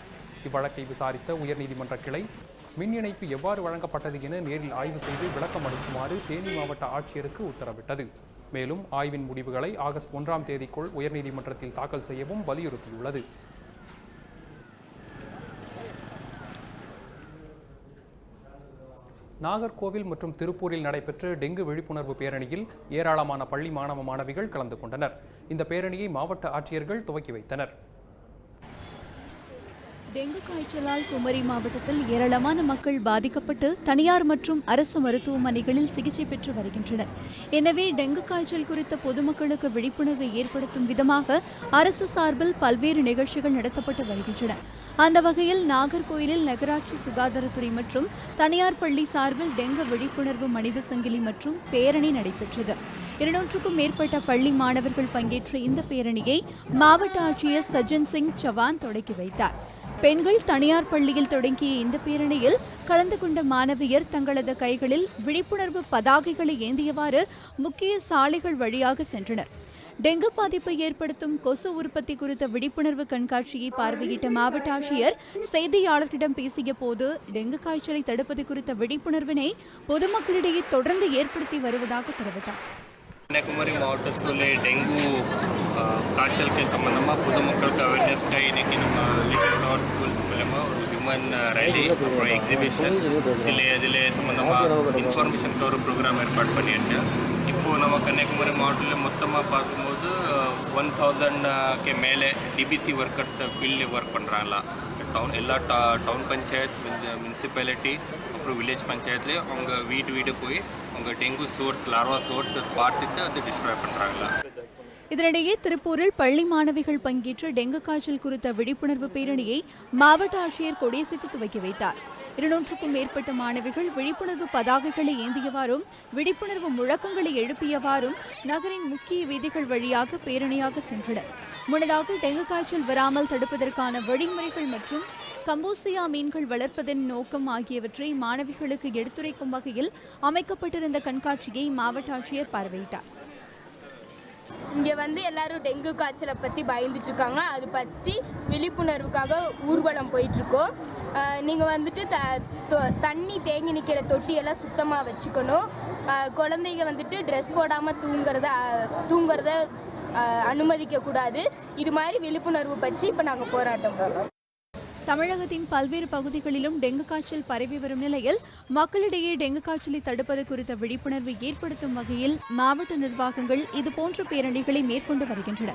இவ்வழக்கை விசாரித்த உயர்நீதிமன்ற கிளை மின் இணைப்பு எவ்வாறு வழங்கப்பட்டது என நேரில் ஆய்வு செய்து விளக்கம் அளிக்குமாறு தேனி மாவட்ட ஆட்சியருக்கு உத்தரவிட்டது. மேலும் ஆய்வின் முடிவுகளை ஆகஸ்ட் 1ஆம் தேதிக்குள் உயர்நீதிமன்றத்தில் தாக்கல் செய்யவும் வலியுறுத்தியுள்ளது. நாகர்கோவில் மற்றும் திருப்பூரில் நடைபெற்ற டெங்கு விழிப்புணர்வு பேரணியில் ஏராளமான பள்ளி மாணவ மாணவிகள் கலந்து கொண்டனர். இந்த பேரணியை மாவட்ட ஆட்சியர்கள் துவக்கி வைத்தனர். டெங்கு காய்ச்சலால் குமரி மாவட்டத்தில் ஏராளமான மக்கள் பாதிக்கப்பட்டு தனியார் மற்றும் அரசு மருத்துவமனைகளில் சிகிச்சை பெற்று வருகின்றனர். எனவே டெங்கு காய்ச்சல் குறித்த பொதுமக்களுக்கு விழிப்புணர்வை ஏற்படுத்தும் விதமாக அரசு சார்பில் பல்வேறு நிகழ்ச்சிகள் நடத்தப்பட்டு வருகின்றன. அந்த வகையில் நாகர்கோயிலில் நகராட்சி சுகாதாரத்துறை மற்றும் தனியார் பள்ளி சார்பில் டெங்கு விழிப்புணர்வு மனித சங்கிலி மற்றும் பேரணி நடைபெற்றது. 200க்கும் மேற்பட்ட பள்ளி மாணவர்கள் பங்கேற்ற இந்த பேரணியை மாவட்ட ஆட்சியர் சஜன் சிங் சவான் தொடக்கி வைத்தார். பெண்கள் தனியார் பள்ளியில் தொடங்கிய இந்த பேரணியில் கலந்து கொண்ட மாணவியர் தங்களது கைகளில் விழிப்புணர்வு பதாகைகளை ஏந்தியவாறு முக்கிய சாலைகள் வழியாக சென்றனர். டெங்கு பாதிப்பை ஏற்படுத்தும் கொசு உற்பத்தி குறித்த விழிப்புணர்வு கண்காட்சியை பார்வையிட்ட மாவட்ட ஆட்சியர் செய்தியாளர்களிடம் பேசிய போது டெங்கு காய்ச்சலை தடுப்பது குறித்த விழிப்புணர்வினை பொதுமக்களிடையே தொடர்ந்து ஏற்படுத்தி வருவதாக தெரிவித்தார். கன்னியாகுமரி மாவட்டத்தில் டெங்கு காய்ச்சலுக்கு சம்பந்தமாக பொதுமக்களுக்கு அவேர்னஸ்க்காக இன்றைக்கி நம்ம லிட்டில் ஸ்கூல்ஸ் மூலமாக ஒரு ஹியூமன் ரேலி அப்புறம் எக்ஸிபிஷன் இதில் சம்மந்தமாக இன்ஃபர்மேஷனுக்கு ஒரு ப்ரோக்ராம் ஏற்பாடு பண்ணிட்டு இப்போது நம்ம கன்னியாகுமரி மாவட்டத்தில் மொத்தமாக பார்க்கும்போது 1000க்கு மேலே டிபிசி ஒர்க்கர்ஸ் ஃபீல்டு ஒர்க் பண்ணுறாங்களா எல்லா டவுன் பஞ்சாயத் முனிசிபாலிட்டி அப்புறம் வில்லேஜ் பஞ்சாயத்துலேயும் அவங்க வீடு போய் அவங்க டெங்கு சோர்ஸ் லார்வா சோர்ஸ் பார்த்துட்டு அதை டிஸ்ட்ராய் பண்ணுறாங்களா. இதனிடையே திருப்பூரில் பள்ளி மாணவிகள் பங்கேற்ற டெங்கு காய்ச்சல் குறித்த விழிப்புணர்வு பேரணியை மாவட்ட ஆட்சியர் கொடியசைத்து துவக்கி வைத்தார். 200க்கும் மேற்பட்ட மாணவிகள் விழிப்புணர்வு பதாகைகளை ஏந்தியவாறும் விழிப்புணர்வு முழக்கங்களை எழுப்பியவாறும் நகரின் முக்கிய வீதிகள் வழியாக பேரணியாக சென்றனர். முன்னதாக டெங்கு காய்ச்சல் வராமல் தடுப்பதற்கான வழிமுறைகள் மற்றும் கம்போசியா மீன்கள் வளர்ப்பதன் நோக்கம் ஆகியவற்றை மாணவிகளுக்கு எடுத்துரைக்கும் வகையில் அமைக்கப்பட்டிருந்த கண்காட்சியை மாவட்ட ஆட்சியர் பார்வையிட்டார். இங்கே எல்லாரும் டெங்கு காய்ச்சலை பற்றி பயந்துட்டு இருக்காங்க. அது பற்றி விழிப்புணர்வுக்காக ஊர்வலம் போயிட்டுருக்கோம். நீங்கள் தண்ணி தேங்கி நிற்கிற தொட்டியெல்லாம் சுத்தமாக வச்சுக்கணும். குழந்தைங்க ட்ரெஸ் போடாமல் தூங்குறத அனுமதிக்கக்கூடாது. இது மாதிரி விழிப்புணர்வு பற்றி இப்போ நாங்கள் போராட்டம் போகிறோம். தமிழகத்தின் பல்வேறு பகுதிகளிலும் டெங்கு காய்ச்சல் பரவி வரும் நிலையில் மக்களிடையே டெங்கு காய்ச்சலை தடுப்பது குறித்த விழிப்புணர்வை ஏற்படுத்தும் வகையில் மாவட்ட நிர்வாகங்கள் இதுபோன்ற பேரணிகளை மேற்கொண்டு வருகின்றன.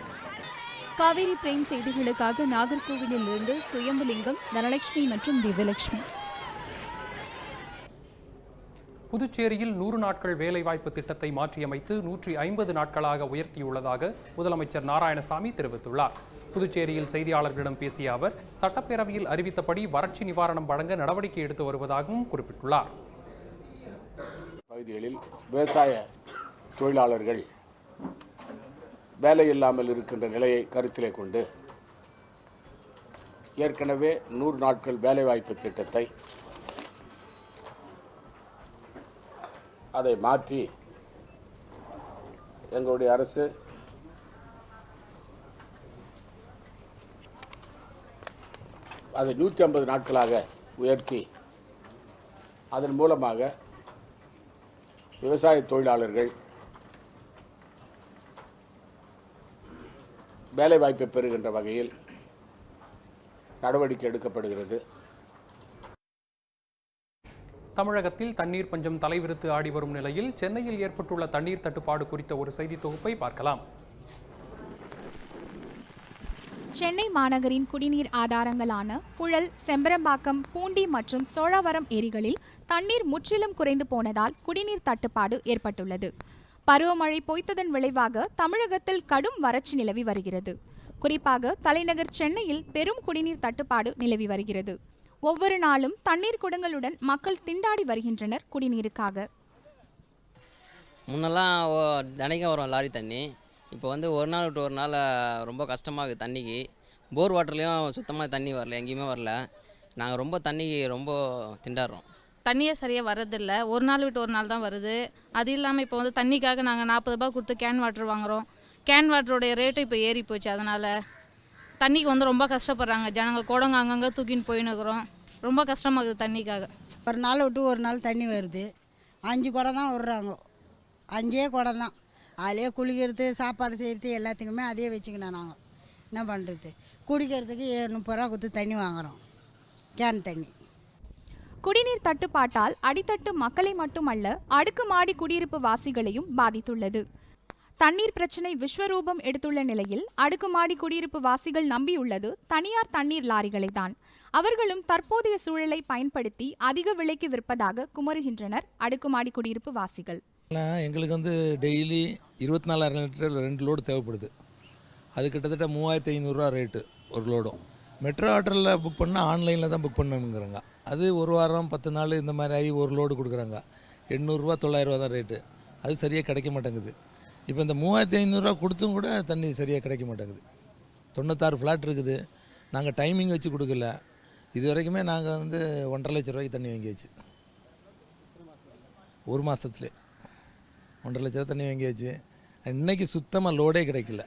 காவேரி பிரேம் செய்திகளுக்காக நாகர்கோவிலில் இருந்து சுயம்புலிங்கம், தனலட்சுமி மற்றும் திவ்யலட்சுமி. புதுச்சேரியில் 100 நாட்கள் வேலைவாய்ப்பு திட்டத்தை மாற்றியமைத்து 150 நாட்களாக உயர்த்தியுள்ளதாக முதலமைச்சர் நாராயணசாமி தெரிவித்துள்ளார். புதுச்சேரியில் செய்தியாளர்களிடம் பேசிய அவர் சட்டப்பேரவையில் அறிவித்தபடி வறட்சி நிவாரணம் வழங்க நடவடிக்கை எடுத்து வருவதாகவும் குறிப்பிட்டுள்ளார். பகுதிகளில் விவசாய தொழிலாளர்கள் வேலை இல்லாமல் இருக்கின்ற நிலையை கருத்திலே கொண்டு ஏற்கனவே 100 நாட்கள் வேலைவாய்ப்பு திட்டத்தை அதை மாற்றி எங்களுடைய அரசு அதை 150 நாட்களாக உயர்த்தி அதன் மூலமாக விவசாய தொழிலாளர்கள் வேலைவாய்ப்பை பெறுகின்ற வகையில் நடவடிக்கை எடுக்கப்படுகிறது. தமிழகத்தில் தண்ணீர் பஞ்சம் தலைவிரித்து ஆடி வரும் நிலையில் சென்னையில் ஏற்பட்டுள்ள தண்ணீர் தட்டுப்பாடு குறித்த ஒரு செய்தி தொகுப்பை பார்க்கலாம். சென்னை மாநகரின் குடிநீர் ஆதாரங்களான புழல், செம்பரம்பாக்கம், பூண்டி மற்றும் சோழவரம் ஏரிகளில் தண்ணீர் முற்றிலும் குறைந்து போனதால் குடிநீர் தட்டுப்பாடு ஏற்பட்டுள்ளது. பருவமழை பொய்த்ததன் விளைவாக தமிழகத்தில் கடும் வறட்சி நிலவி வருகிறது. குறிப்பாக தலைநகர் சென்னையில் பெரும் குடிநீர் தட்டுப்பாடு நிலவி வருகிறது. ஒவ்வொரு நாளும் தண்ணீர் குடங்களுடன் மக்கள் திண்டாடி வருகின்றனர் குடிநீருக்காக. முன்னெல்லாம் தினைக்கும் வரும் லாரி தண்ணி. இப்போ வந்து ஒரு நாள் விட்டு ஒரு நாள் ரொம்ப கஷ்டமாக இருக்குது தண்ணிக்கு. போர் வாட்டர்லேயும் சுத்தமாக தண்ணி வரல, எங்கேயுமே வரல. நாங்கள் ரொம்ப தண்ணிக்கு ரொம்ப திண்டாடுறோம். தண்ணியே சரியாக வர்றதில்ல, ஒரு நாள் விட்டு ஒரு நாள் தான் வருது. அது இல்லாமல் இப்போ வந்து தண்ணிக்காக நாங்கள் 40 ரூபா கொடுத்து கேன் வாட்டர் வாங்குகிறோம். கேன் வாட்டருடைய ரேட்டும் இப்போ ஏறி போச்சு. அதனால் தண்ணிக்கு வந்து ரொம்ப கஷ்டப்படுறாங்க ஜனங்க. குடங்க அங்கங்கே தூக்கின்னு போயின்னு இருக்கிறோம். ரொம்ப கஷ்டமாகுது தண்ணிக்காக. ஒரு நாள் விட்டு ஒரு நாள் தண்ணி வருது. 5 குடம் தான் விடுறாங்க. 5 குடம் தான். அதிலே குளிக்கிறது, சாப்பாடு செய்கிறது எல்லாத்துக்குமே அதே வச்சுக்கணும். நாங்கள் என்ன பண்ணுறது? குடிக்கிறதுக்கு 30 ரூபா கொடுத்து தண்ணி வாங்குகிறோம், கேன் தண்ணி. குடிநீர் தட்டுப்பாட்டால் அடித்தட்டு மக்களை மட்டுமல்ல, அடுக்குமாடி குடியிருப்பு வாசிகளையும் பாதித்துள்ளது. தண்ணீர் பிரச்சினை விஸ்வரூபம் எடுத்துள்ள நிலையில் அடுக்குமாடி குடியிருப்பு வாசிகள் நம்பியுள்ளது தனியார் தண்ணீர் லாரிகளை தான். அவர்களும் தற்போதைய சூழலை பயன்படுத்தி அதிக விலைக்கு விற்பதாக குமருகின்றனர் அடுக்குமாடி குடியிருப்பு வாசிகள். எங்களுக்கு வந்து டெய்லி 24,000 லிட்டர் 2 லோடு தேவைப்படுது. அது கிட்டத்தட்ட 3,500 ரூபா ரேட்டு ஒரு லோடும். மெட்ரோ வாட்டரில் புக் பண்ணால் ஆன்லைனில் தான் புக் பண்ணணுங்கிறாங்க. அது ஒரு வாரம் 10 நாள் இந்த மாதிரி ஆகி ஒரு லோடு கொடுக்குறாங்க. 800 ரூபா 900 ரூபா தான் ரேட்டு. அது சரியாக கிடைக்க மாட்டேங்குது. இப்போ இந்த 3,500 ரூபா கொடுத்தும் கூட தண்ணி சரியாக கிடைக்க மாட்டேங்குது. 96 ஃப்ளாட் இருக்குது. நாங்கள் டைமிங் வச்சு கொடுக்கல. இது வரைக்குமே நாங்கள் வந்து 1,50,000 லட்ச ரூபாய்க்கு தண்ணி வாங்கியாச்சு. ஒரு மாதத்துலேயே 1,50,000 லட்ச ரூபா தண்ணி வாங்கியாச்சு. இன்றைக்கி சுத்தமாக லோடே கிடைக்கல.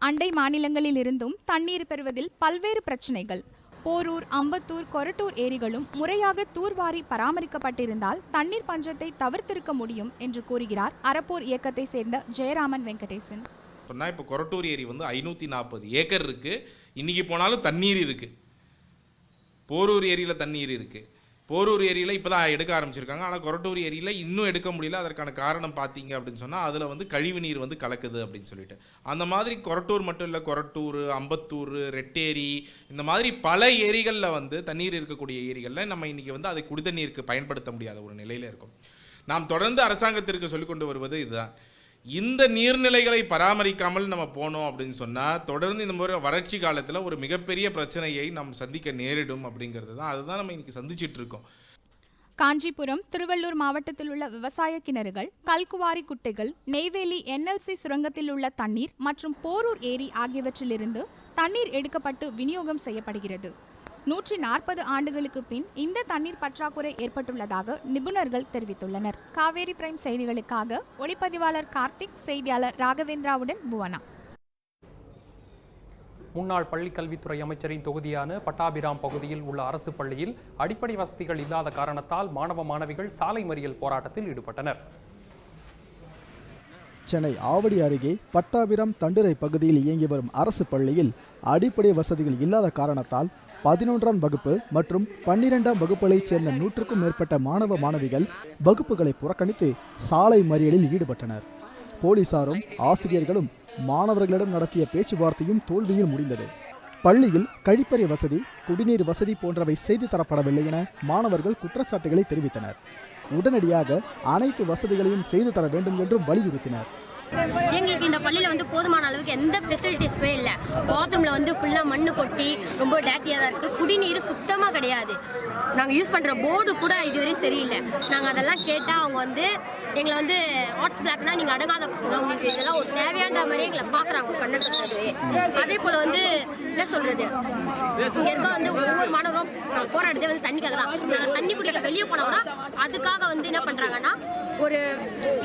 அண்டை மாநிலங்களில் இருந்தும் தண்ணீர் பெறுவதில் பல்வேறு பிரச்சனைகள். போரூர், அம்பத்தூர், கொரட்டூர் ஏரிகளும் முறையாக தூர்வாரி பராமரிக்கப்பட்டிருந்தால் தண்ணீர் பஞ்சத்தை தவிர்த்திருக்க முடியும் என்று கூறுகிறார் அறப்போர் இயக்கத்தை சேர்ந்த ஜெயராமன் வெங்கடேசன். சொன்னால் இப்போ கொரட்டூர் ஏரி வந்து 540 ஏக்கர் இருக்குது. இன்றைக்கி போனாலும் தண்ணீர் இருக்குது. போரூர் ஏரியில் தண்ணீர் இருக்குது. போரூர் ஏரியில் இப்போ தான் எடுக்க ஆரம்பிச்சிருக்காங்க. ஆனால் கொரட்டூர் ஏரியில் இன்னும் எடுக்க முடியல. அதற்கான காரணம் பார்த்தீங்க அப்படின்னு சொன்னால் அதில் வந்து கழிவு நீர் வந்து கலக்குது அப்படின்னு சொல்லிட்டு. அந்த மாதிரி கொரட்டூர் மட்டும் இல்லை, கொரட்டூர், அம்பத்தூர், ரெட்டேரி, இந்த மாதிரி பல ஏரிகளில் வந்து தண்ணீர் இருக்கக்கூடிய ஏரிகளில் நம்ம இன்றைக்கி வந்து அதை குடிதண்ணீருக்கு பயன்படுத்த முடியாத ஒரு நிலையில் இருக்கும். நாம் தொடர்ந்து அரசாங்கத்திற்கு சொல்லிக்கொண்டு வருவது இதுதான். இந்த நீர்நிலைகளை பராமரிக்காமல் நம்ம போனோம் அப்படின்னு சொன்னால் தொடர்ந்து இந்த மாதிரி வறட்சி காலத்தில் ஒரு மிகப்பெரிய பிரச்சனையை நாம் சந்திக்க நேரிடும் அப்படிங்கிறது தான். அதுதான் நம்ம இன்னைக்கு சந்திச்சிட்டு இருக்கோம். காஞ்சிபுரம், திருவள்ளூர் மாவட்டத்தில் உள்ள விவசாய கிணறுகள், கல்குவாரி குட்டைகள், நெய்வேலி NLC சுரங்கத்தில் உள்ள தண்ணீர் மற்றும் போரூர் ஏரி ஆகியவற்றிலிருந்து தண்ணீர் எடுக்கப்பட்டு விநியோகம் செய்யப்படுகிறது. 140 ஆண்டுகளுக்கு பின் இந்த தண்ணீர் பற்றாக்குறை ஏற்பட்டுள்ளதாக நிபுணர்கள் தெரிவித்துள்ளனர். காவேரி பிரைம் செய்திகளுக்காக ஒளிப்பதிவாளர் கார்த்திக், செய்தியாளர் ராகவேந்திராவுடன் புவனா. முன்னாள் பள்ளிக்கல்வித்துறை அமைச்சரின் தொகுதியான பட்டாபிராம் பகுதியில் உள்ள அரசு பள்ளியில் அடிப்படை வசதிகள் இல்லாத காரணத்தால் மாணவ மாணவிகள் சாலை மறியல் போராட்டத்தில் ஈடுபட்டனர். சென்னை ஆவடி அருகே பட்டாபிராம் தண்டுரை பகுதியில் இயங்கி வரும் அரசு பள்ளியில் அடிப்படை வசதிகள் இல்லாத காரணத்தால் 11ஆம் வகுப்பு மற்றும் 12ஆம் வகுப்புகளைச் சேர்ந்த 100க்கும் மேற்பட்ட மாணவ மாணவிகள் வகுப்புகளை புறக்கணித்து சாலை மறியலில் ஈடுபட்டனர். போலீசாரும் ஆசிரியர்களும் மாணவர்களிடம் நடத்திய பேச்சுவார்த்தையும் தோல்வியில் முடிந்தது. பள்ளியில் கழிப்பறை வசதி, குடிநீர் வசதி போன்றவை செய்து தரப்படவில்லை என மாணவர்கள் குற்றச்சாட்டுகளை தெரிவித்தனர். உடனடியாக அனைத்து வசதிகளையும் செய்து தர வேண்டும் என்றும் வலியுறுத்தினர். எங்களுக்கு இந்த பள்ளியில் வந்து போதுமான அளவுக்கு எந்த ஃபெசிலிட்டிஸுமே இல்லை. பாத்ரூமில் வந்து ஃபுல்லாக மண்ணு கொட்டி ரொம்ப டேட்டியாக தான் இருக்குது. குடிநீர் சுத்தமாக கிடையாது. நாங்கள் யூஸ் பண்ணுற போர்டு கூட இதுவரை சரியில்லை. நாங்கள் அதெல்லாம் கேட்டால் அவங்க வந்து எங்களை வந்து ஆர்ட்ஸ் பிளாக்னா நீங்கள் அடங்காத பசங்க, உங்களுக்கு இதெல்லாம் ஒரு தேவையான மாதிரி எங்களை பார்க்குறாங்க ஒரு கண்ணடத்துலவே. அதே போல் வந்து என்ன சொல்கிறது, இங்கே இருக்க வந்து ஒவ்வொரு மாணவரும் நாங்கள் போராடுறதே வந்து தண்ணிக்காக தான். நாங்கள் தண்ணி குடிக்க வெளியே போனால் கூட அதுக்காக வந்து என்ன பண்ணுறாங்கன்னா ஒரு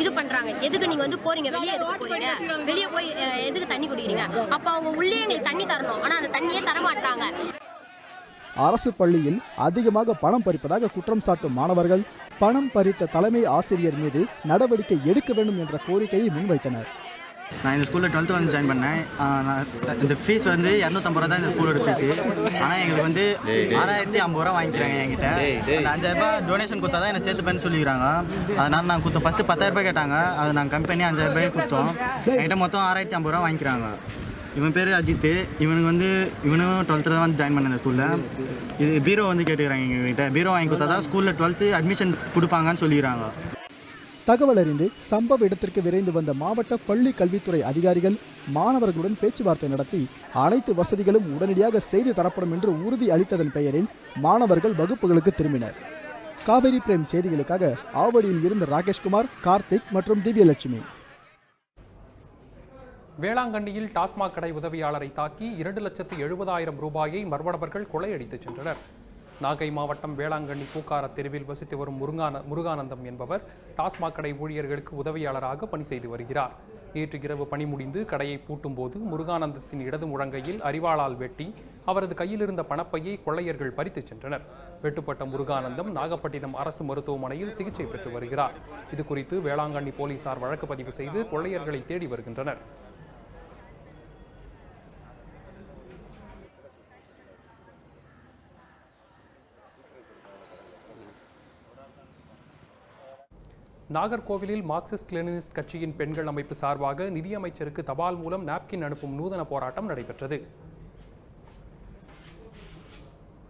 இது பண்ணுறாங்க. எதுக்கு நீங்கள் வந்து போகிறீங்க, வெளியே எதுக்கு போகிறீங்க, வெளியே போய் எதுக்கு தண்ணி குடிக்கிறீங்க, அப்போ அவங்க உள்ளே எங்களுக்கு தண்ணி தரணும், ஆனால் அந்த தண்ணியே தரமாட்டாங்க. அரசு பள்ளியில் அதிகமாக பணம் பறிப்பதாக குற்றம் சாட்டும் மாணவர்கள் பணம் பறித்த தலைமை ஆசிரியர் மீது நடவடிக்கை எடுக்க வேண்டும் என்ற கோரிக்கையை முன்வைத்தனர். நான் இந்த ஸ்கூலில் 12th வந்து ஜாயின் பண்ணேன். இந்த ஃபீஸ் வந்து 250 ரூபா தான் இந்த ஸ்கூலோட ஃபீஸு. ஆனால் எங்களுக்கு வந்து 6,050 ரூபா வாங்கிக்கிறாங்க என்கிட்ட. அந்த 5,000 ரூபாய் டொனேஷன் கொடுத்தா தான் என்னை சேர்த்துப்பேன்னு சொல்லிக்கிறாங்க. அதனால் நான் ஃபஸ்ட்டு 10,000 ரூபாய் கேட்டாங்க. அது நாங்கள் கம்பெனி 5,000 ரூபாய் கொடுத்தோம். என்கிட்ட மொத்தம் 6,050 ரூபா வாங்கிக்கிறாங்க. இவன் பேர் அஜித். இவனுக்கு வந்து இவனும் 12th தான் வந்து ஜாயின் பண்ண இந்த ஸ்கூலில். இது பீரோ வந்து கேட்டுக்கிறாங்க எங்ககிட்ட. பீரோ வாங்கி கொடுத்தா தான் ஸ்கூலில் 12th அட்மிஷன்ஸ் கொடுப்பாங்கன்னு சொல்லிடுறாங்க. தகவல் அறிந்து சம்பவ இடத்திற்கு விரைந்து வந்த மாவட்ட பள்ளி கல்வித்துறை அதிகாரிகள் மாணவர்களுடன் பேச்சுவார்த்தை நடத்தி அனைத்து வசதிகளும் உடனடியாக செய்து தரப்படும் என்று உறுதி அளித்ததன் பெயரில் மாணவர்கள் வகுப்புகளுக்கு திரும்பினர். காவேரி பிரேம் செய்திகளுக்காக ஆவடியில் இருந்து ராகேஷ்குமார், கார்த்திக் மற்றும் திவ்யலட்சுமி. வேளாங்கண்ணியில் டாஸ்மாக் கடை உதவியாளரை தாக்கி 2,70,000 ரூபாயை மர்மநபர்கள் கொள்ளையடித்துச் சென்றனர். நாகை மாவட்டம் வேளாங்கண்ணி பூக்கார தெருவில் வசித்து வரும் முருகானந்தம் என்பவர் டாஸ்மாக் கடை ஊழியர்களுக்கு உதவியாளராக பணி செய்து வருகிறார். நேற்று இரவு பணி முடிந்து கடையை பூட்டும் போது முருகானந்தத்தின் இடது முழங்கையில் அரிவாளால் வெட்டி அவரது கையில் இருந்த பணப்பையை கொள்ளையர்கள் பறித்துச் சென்றனர். வெட்டுப்பட்ட முருகானந்தம் நாகப்பட்டினம் அரசு மருத்துவமனையில் சிகிச்சை பெற்று வருகிறார். இதுகுறித்து வேளாங்கண்ணி போலீசார் வழக்கு பதிவு செய்து கொள்ளையர்களை தேடி வருகின்றனர். நாகர்கோவிலில் மார்க்சிஸ்ட் லெனினிஸ்ட் கட்சியின் பெண்கள் அமைப்பு சார்பாக நிதியமைச்சருக்கு தபால் மூலம் நாப்கின் அனுப்பும் நூதன போராட்டம் நடைபெற்றது.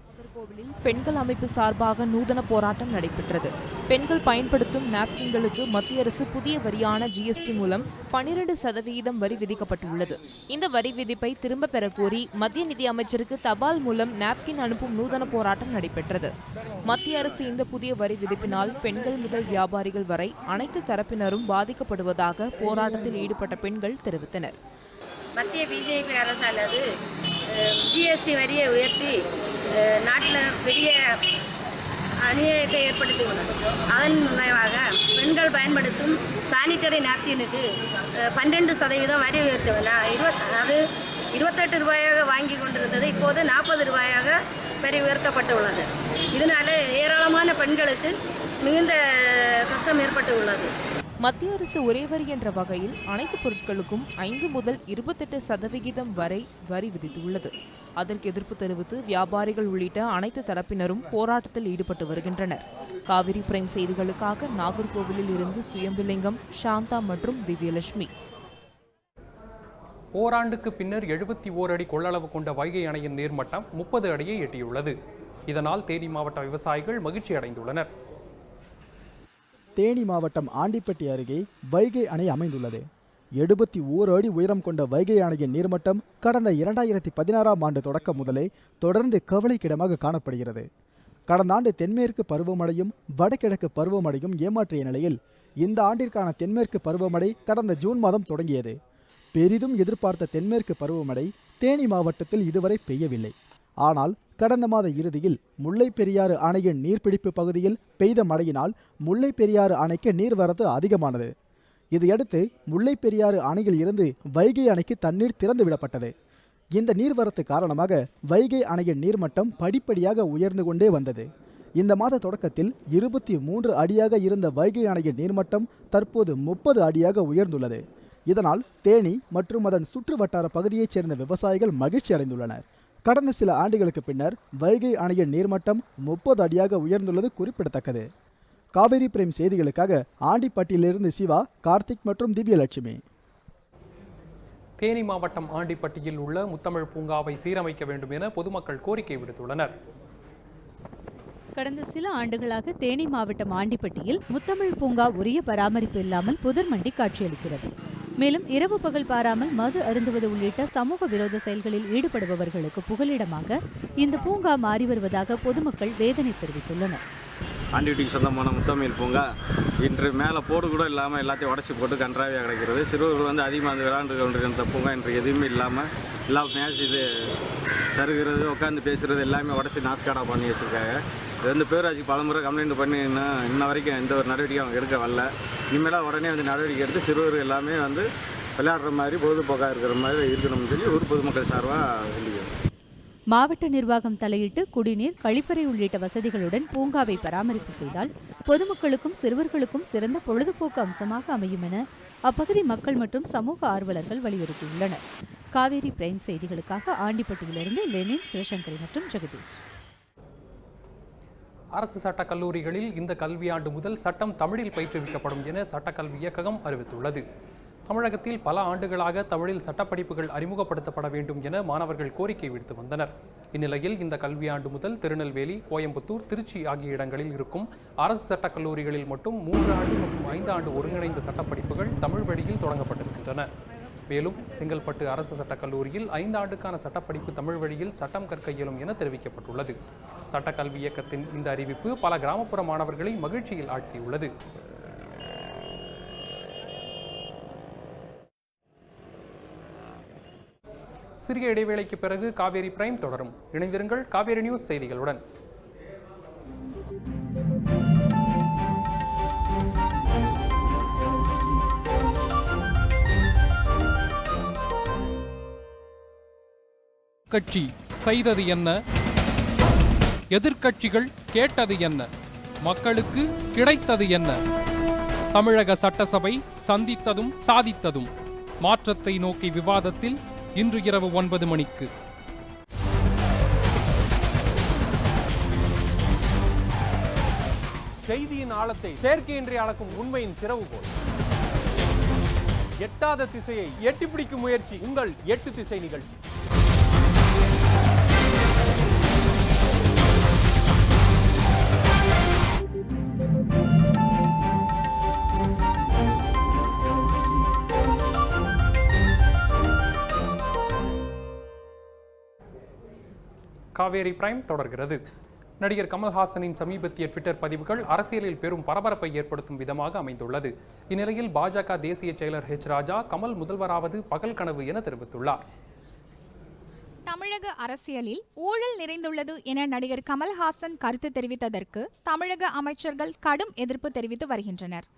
நாகர்கோவிலில் பெண்கள் அமைப்பு சார்பாக நூதன போராட்டம் நடைபெற்றது. பெண்கள் பயன்படுத்தும் நாப்கின்களுக்கு மத்திய அரசு புதிய வரியான ஜிஎஸ்டி மூலம் 12% வரி விதிக்கப்பட்டுள்ளது. இந்த வரி விதிப்பை திரும்ப பெற கோரி மத்திய நிதி அமைச்சருக்கு தபால் மூலம் நாப்கின் அனுப்பும் நூதன போராட்டம் நடைபெற்றது. மத்திய அரசு இந்த புதிய வரி விதிப்பினால் பெண்கள் முதல் வியாபாரிகள் வரை அனைத்து தரப்பினரும் பாதிக்கப்படுவதாக போராட்டத்தில் ஈடுபட்ட பெண்கள் தெரிவித்தனர். மத்திய பிஜேபி அரசானது ஜிஎஸ்டி வரியை உயர்த்தி நாட்டில் பெரிய அநியாயத்தை ஏற்படுத்தியுள்ளது. அதன் விளைவாக பெண்கள் பயன்படுத்தும் சானிட்டரி நாப்கினுக்கு 12% வரி உயர்த்துவன. அது 28 ரூபாயாக வாங்கி கொண்டிருந்தது இப்போது 40 ரூபாயாக வரி உயர்த்தப்பட்டுள்ளது. இதனால ஏராளமான பெண்களுக்கு மிகுந்த கஷ்டம் ஏற்பட்டு உள்ளது. மத்திய அரசு ஒரே வரி என்ற வகையில் அனைத்து பொருட்களுக்கும் 5 முதல் 28% வரை வரி விதித்துள்ளது. அதற்கு எதிர்ப்பு தெரிவித்து வியாபாரிகள் உள்ளிட்ட அனைத்து தரப்பினரும் போராட்டத்தில் ஈடுபட்டு வருகின்றனர். காவிரி பிரைம் செய்திகளுக்காக நாகர்கோவிலில் இருந்து சுயம்பிலிங்கம், சாந்தா மற்றும் திவ்யலட்சுமி. ஓராண்டுக்கு பின்னர் 71 அடி கொள்ளளவு கொண்ட வைகை அணையின் நீர்மட்டம் 30 அடியை எட்டியுள்ளது. இதனால் தேனி மாவட்ட விவசாயிகள் மகிழ்ச்சி அடைந்துள்ளனர். தேனி மாவட்டம் ஆண்டிப்பட்டி அருகே வைகை அணை அமைந்துள்ளது. 71 அடி உயரம் கொண்ட வைகை அணையின் நீர்மட்டம் கடந்த 2016ஆம் ஆண்டு தொடக்கம் முதலே தொடர்ந்து கவலைக்கிடமாக காணப்படுகிறது. கடந்த ஆண்டு தென்மேற்கு பருவமழையும் வடகிழக்கு பருவமழையும் ஏமாற்றிய நிலையில் இந்த ஆண்டிற்கான தென்மேற்கு பருவமழை கடந்த ஜூன் மாதம் தொடங்கியது. பெரிதும் எதிர்பார்த்த தென்மேற்கு பருவமழை தேனி மாவட்டத்தில் இதுவரை பெய்யவில்லை. ஆனால் கடந்த மாத இறுதியில் முல்லை பெரியாறு அணையின் நீர்பிடிப்பு பகுதியில் பெய்த மழையினால் முல்லை பெரியாறு அணைக்கு நீர்வரத்து அதிகமானது. இதையடுத்து முல்லை பெரியாறு அணையில் இருந்து வைகை அணைக்கு தண்ணீர் திறந்து விடப்பட்டது. இந்த நீர்வரத்து காரணமாக வைகை அணையின் நீர்மட்டம் படிப்படியாக உயர்ந்து கொண்டே வந்தது. இந்த மாத தொடக்கத்தில் 23 அடியாக இருந்த வைகை அணையின் நீர்மட்டம் தற்போது 30 அடியாக உயர்ந்துள்ளது. இதனால் தேனி மற்றும் அதன் சுற்று வட்டார பகுதியைச் சேர்ந்த விவசாயிகள் மகிழ்ச்சி அடைந்துள்ளனர். கடந்த சில ஆண்டுகளுக்கு பின்னர் வைகை அணையின் நீர்மட்டம் 30 அடியாக உயர்ந்துள்ளது குறிப்பிடத்தக்கது. காவேரி பிரேம் செய்திகளுக்காக ஆண்டிப்பட்டியிலிருந்து சிவா, கார்த்திக் மற்றும் திவ்யலட்சுமி. தேனி மாவட்டம் ஆண்டிப்பட்டியில் உள்ள முத்தமிழ் பூங்காவை சீரமைக்க வேண்டும் என பொதுமக்கள் கோரிக்கை விடுத்துள்ளனர். கடந்த சில ஆண்டுகளாக தேனி மாவட்டம் ஆண்டிப்பட்டியில் முத்தமிழ் பூங்கா உரிய பராமரிப்பு இல்லாமல் புதர்மண்டி காட்சியளிக்கிறது. மேலும் இரவு பகல் பாராமல் மது அருந்துவது உள்ளிட்ட சமூக விரோத செயல்களில் ஈடுபடுபவர்களுக்கு புகலிடமாக இந்த பூங்கா மாறி வருவதாக பொதுமக்கள் வேதனை தெரிவித்துள்ளனர். ஆண்டிப்பட்டிக்கு சொந்தமான முத்தமிழ் பூங்கா இன்று மேலே போடு கூட இல்லாமல் எல்லாத்தையும் உடச்சி போட்டு கன்றாவியாக கிடைக்கிறது. சிறுவர்கள் வந்து அதிகமாக வந்து விளையாண்டு கொண்டிருக்கிற பூங்கா இன்று எதுவுமே இல்லாமல் எல்லாம் மேட்ச் இது சருகிறது, உட்காந்து பேசுகிறது எல்லாமே உடச்சி நாஸ்காடாக பண்ணி வச்சுருக்காங்க. இது வந்து பேராட்சி பலமுறை கம்ப்ளைண்ட் பண்ணி இன்ன வரைக்கும் எந்த ஒரு நடவடிக்கையும் அவங்க எடுக்க வரல. இனிமேலாக உடனே வந்து நடவடிக்கை எடுத்து சிறுவர்கள் எல்லாமே வந்து விளையாடுற மாதிரி பொழுதுபோக்காக இருக்கிற மாதிரி இருக்கணும்னு சொல்லி ஊர் பொதுமக்கள் சார்பாக வேண்டிக்கிறோம். மாவட்ட நிர்வாகம் தலையிட்டு குடிநீர், கழிப்பறை உள்ளிட்ட வசதிகளுடன் பூங்காவை பராமரிப்பு செய்தால் பொதுமக்களுக்கும் சிறுவர்களுக்கும் சிறந்த பொழுதுபோக்கு அம்சமாக அமையும் என அப்பகுதி மக்கள் மற்றும் சமூக ஆர்வலர்கள் வலியுறுத்தியுள்ளனர். காவேரி பிரைம் செய்திகளுக்காக ஆண்டிப்பட்டியிலிருந்து லெனின், சிவசங்கரி மற்றும் ஜெகதீஷ். அரசு சட்டக் கல்லூரிகளில் இந்த கல்வியாண்டு முதல் சட்டம் தமிழில் பயிற்றுவிக்கப்படும் என சட்டக்கல்வி இயக்ககம் அறிவித்துள்ளது. தமிழகத்தில் பல ஆண்டுகளாக தமிழில் சட்டப்படிப்புகள் அறிமுகப்படுத்தப்பட வேண்டும் என மாணவர்கள் கோரிக்கை விடுத்து வந்தனர். இந்நிலையில் இந்த கல்வியாண்டு முதல் திருநெல்வேலி, கோயம்புத்தூர், திருச்சி ஆகிய இடங்களில் இருக்கும் அரசு சட்டக் கல்லூரிகளில் மட்டும் 3 ஆண்டு மற்றும் 5 ஆண்டு ஒருங்கிணைந்த சட்டப்படிப்புகள் தமிழ் வழியில் தொடங்கப்பட்டிருக்கின்றன. மேலும் செங்கல்பட்டு அரசு சட்டக் கல்லூரியில் 5 ஆண்டுக்கான சட்டப்படிப்பு தமிழ் வழியில் சட்டம் கற்க இயலும் என தெரிவிக்கப்பட்டுள்ளது. சட்டக்கல்வி இயக்கத்தின் இந்த அறிவிப்பு பல கிராமப்புற மாணவர்களை மகிழ்ச்சியில் ஆழ்த்தியுள்ளது. சிறிய இடைவேளைக்கு பிறகு காவேரி பிரைம் தொடரும். இணைந்திருங்கள் காவேரி நியூஸ் செய்திகளுடன். கட்சி செய்தது என்ன? எதிர்க்கட்சிகள் கேட்டது என்ன? மக்களுக்கு கிடைத்தது என்ன? தமிழக சட்டசபை சந்தித்ததும் சாதித்ததும். மாற்றத்தை நோக்கி விவாதத்தில் இன்று இரவு 9 மணிக்கு. செய்தியின் ஆழத்தை செயற்கையின்றி அளக்கும் உண்மையின் திறவுகோல். எட்டாத திசையை எட்டிப்பிடிக்கும் முயற்சி உங்கள் 8 திசை நிகழ்ச்சி. காவேரி பிரைம் தொடர்கிறது. நடிகர் கமல்ஹாசனின் சமீபத்திய ட்விட்டர் பதிவுகள் அரசியலில் பெரும் பரபரப்பை ஏற்படுத்தும் விதமாக அமைந்துள்ளது. இந்நிலையில் பாஜக தேசிய செயலர் ஹெச் ராஜா கமல் முதல்வராவது பகல் கனவு என தெரிவித்துள்ளார். தமிழக அரசியலில் ஊழல் நிறைந்துள்ளது என நடிகர் கமல்ஹாசன் கருத்து தெரிவித்ததற்கு தமிழக அமைச்சர்கள் கடும் எதிர்ப்பு தெரிவித்து வருகின்றனர்.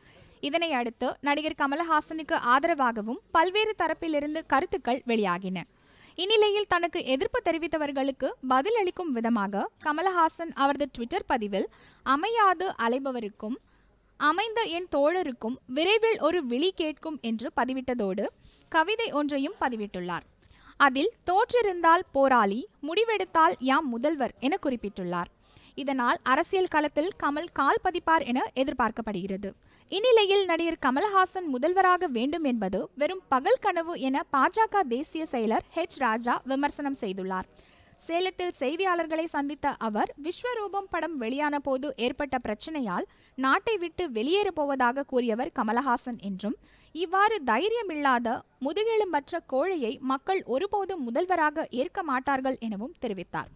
இதனை அடுத்து நடிகர் கமல்ஹாசனுக்கு ஆதரவாகவும் பல்வேறு தரப்பிலிருந்து கருத்துக்கள் வெளியாகின. இந்நிலையில் தனக்கு எதிர்ப்பு தெரிவித்தவர்களுக்கு பதிலளிக்கும் விதமாக கமல்ஹாசன் அவரது ட்விட்டர் பதிவில் அமையாது அலைபவருக்கும் அமைந்த என் தோழருக்கும் விரைவில் ஒரு விழி கேட்கும் என்று பதிவிட்டதோடு கவிதை ஒன்றையும் பதிவிட்டுள்ளார். அதில் தோற்றிருந்தால் போராளி, முடிவெடுத்தால் யாம் முதல்வர் என குறிப்பிட்டுள்ளார். இதனால் அரசியல் களத்தில் கமல் கால் பதிப்பார் என எதிர்பார்க்கப்படுகிறது. இந்நிலையில் நடிகர் கமல்ஹாசன் முதல்வராக வேண்டும் என்பது வெறும் பகல் கனவு என பாஜக தேசிய செயலர் ஹெச் ராஜா விமர்சனம் செய்துள்ளார். சேலத்தில் செய்தியாளர்களை சந்தித்த அவர் விஸ்வரூபம் படம் வெளியான போது ஏற்பட்ட பிரச்சனையால் நாட்டை விட்டு வெளியேறப் போவதாக கூறியவர் கமல்ஹாசன் என்றும், இவ்வாறு தைரியமில்லாத முதுகெலும்பற்ற கோழையை மக்கள் ஒருபோதும் முதல்வராக ஏற்க மாட்டார்கள் எனவும் தெரிவித்தார்.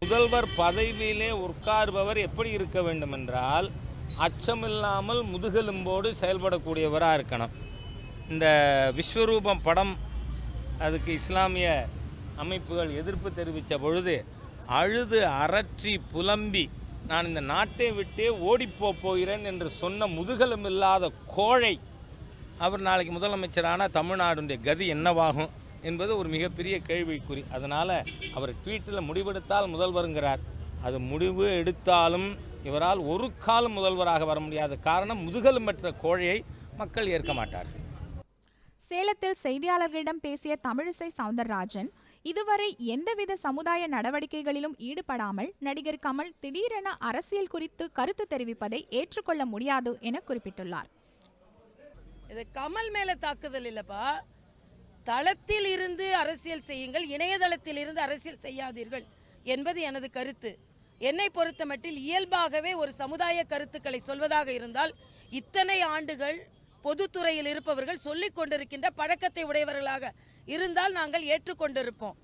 முதல்வர் பதவியிலே உட்கார்பவர் எப்படி இருக்க வேண்டும் என்றால் அச்சமில்லாமல் முதுகெலும்போடு செயல்படக்கூடியவராக இருக்கணும். இந்த விஸ்வரூபம் படம் அதுக்கு இஸ்லாமிய அமைப்புகள் எதிர்ப்பு தெரிவித்த பொழுது அழுது அரற்றி புலம்பி நான் இந்த நாட்டை விட்டே ஓடிப்போகிறேன் என்று சொன்ன முதுகெலும்பில்லாத கோழை அவர் நாளைக்கு முதலமைச்சரான தமிழ்நாடுடைய கதி என்னவாகும் என்பது ஒரு மிகப்பெரிய கேள்விக்குறி. அதனால் அவர் ட்வீட்டில் முடிவெடுத்தால் முதல்வருங்கிறார். அது முடிவு எடுத்தாலும் இவரால் ஒரு காலம் முதல்வராக வர முடியாத காரணம் முதுகெலும்பற்ற கோழையை மக்கள் ஏற்க மாட்டார்கள். சேலத்தில் செய்தியாளர்களிடம் பேசிய தமிழிசை சவுந்தரராஜன் இதுவரை எந்தவித சமுதாய நடவடிக்கைகளிலும் ஈடுபடாமல் நடிகர் கமல் திடீரென அரசியல் குறித்து கருத்து தெரிவிப்பதை ஏற்றுக்கொள்ள முடியாது என குறிப்பிட்டுள்ளார். இது கமல் மேல தாக்குதல் இல்லப்பா, தளத்தில் இருந்து அரசியல் செய்யுங்கள், இணையதளத்தில் இருந்து அரசியல் செய்யாதீர்கள் என்பது எனது கருத்து. என்னை பொறுத்த மட்டில் இயல்பாகவே ஒரு சமுதாய கருத்துக்களை சொல்வதாக இருந்தால் இத்தனை ஆண்டுகள் பொதுத்துறையில் இருப்பவர்கள் சொல்லிக் கொண்டிருக்கின்ற பழக்கத்தை உடையவர்களாக இருந்தால் நாங்கள் ஏற்றுக்கொண்டிருப்போம்.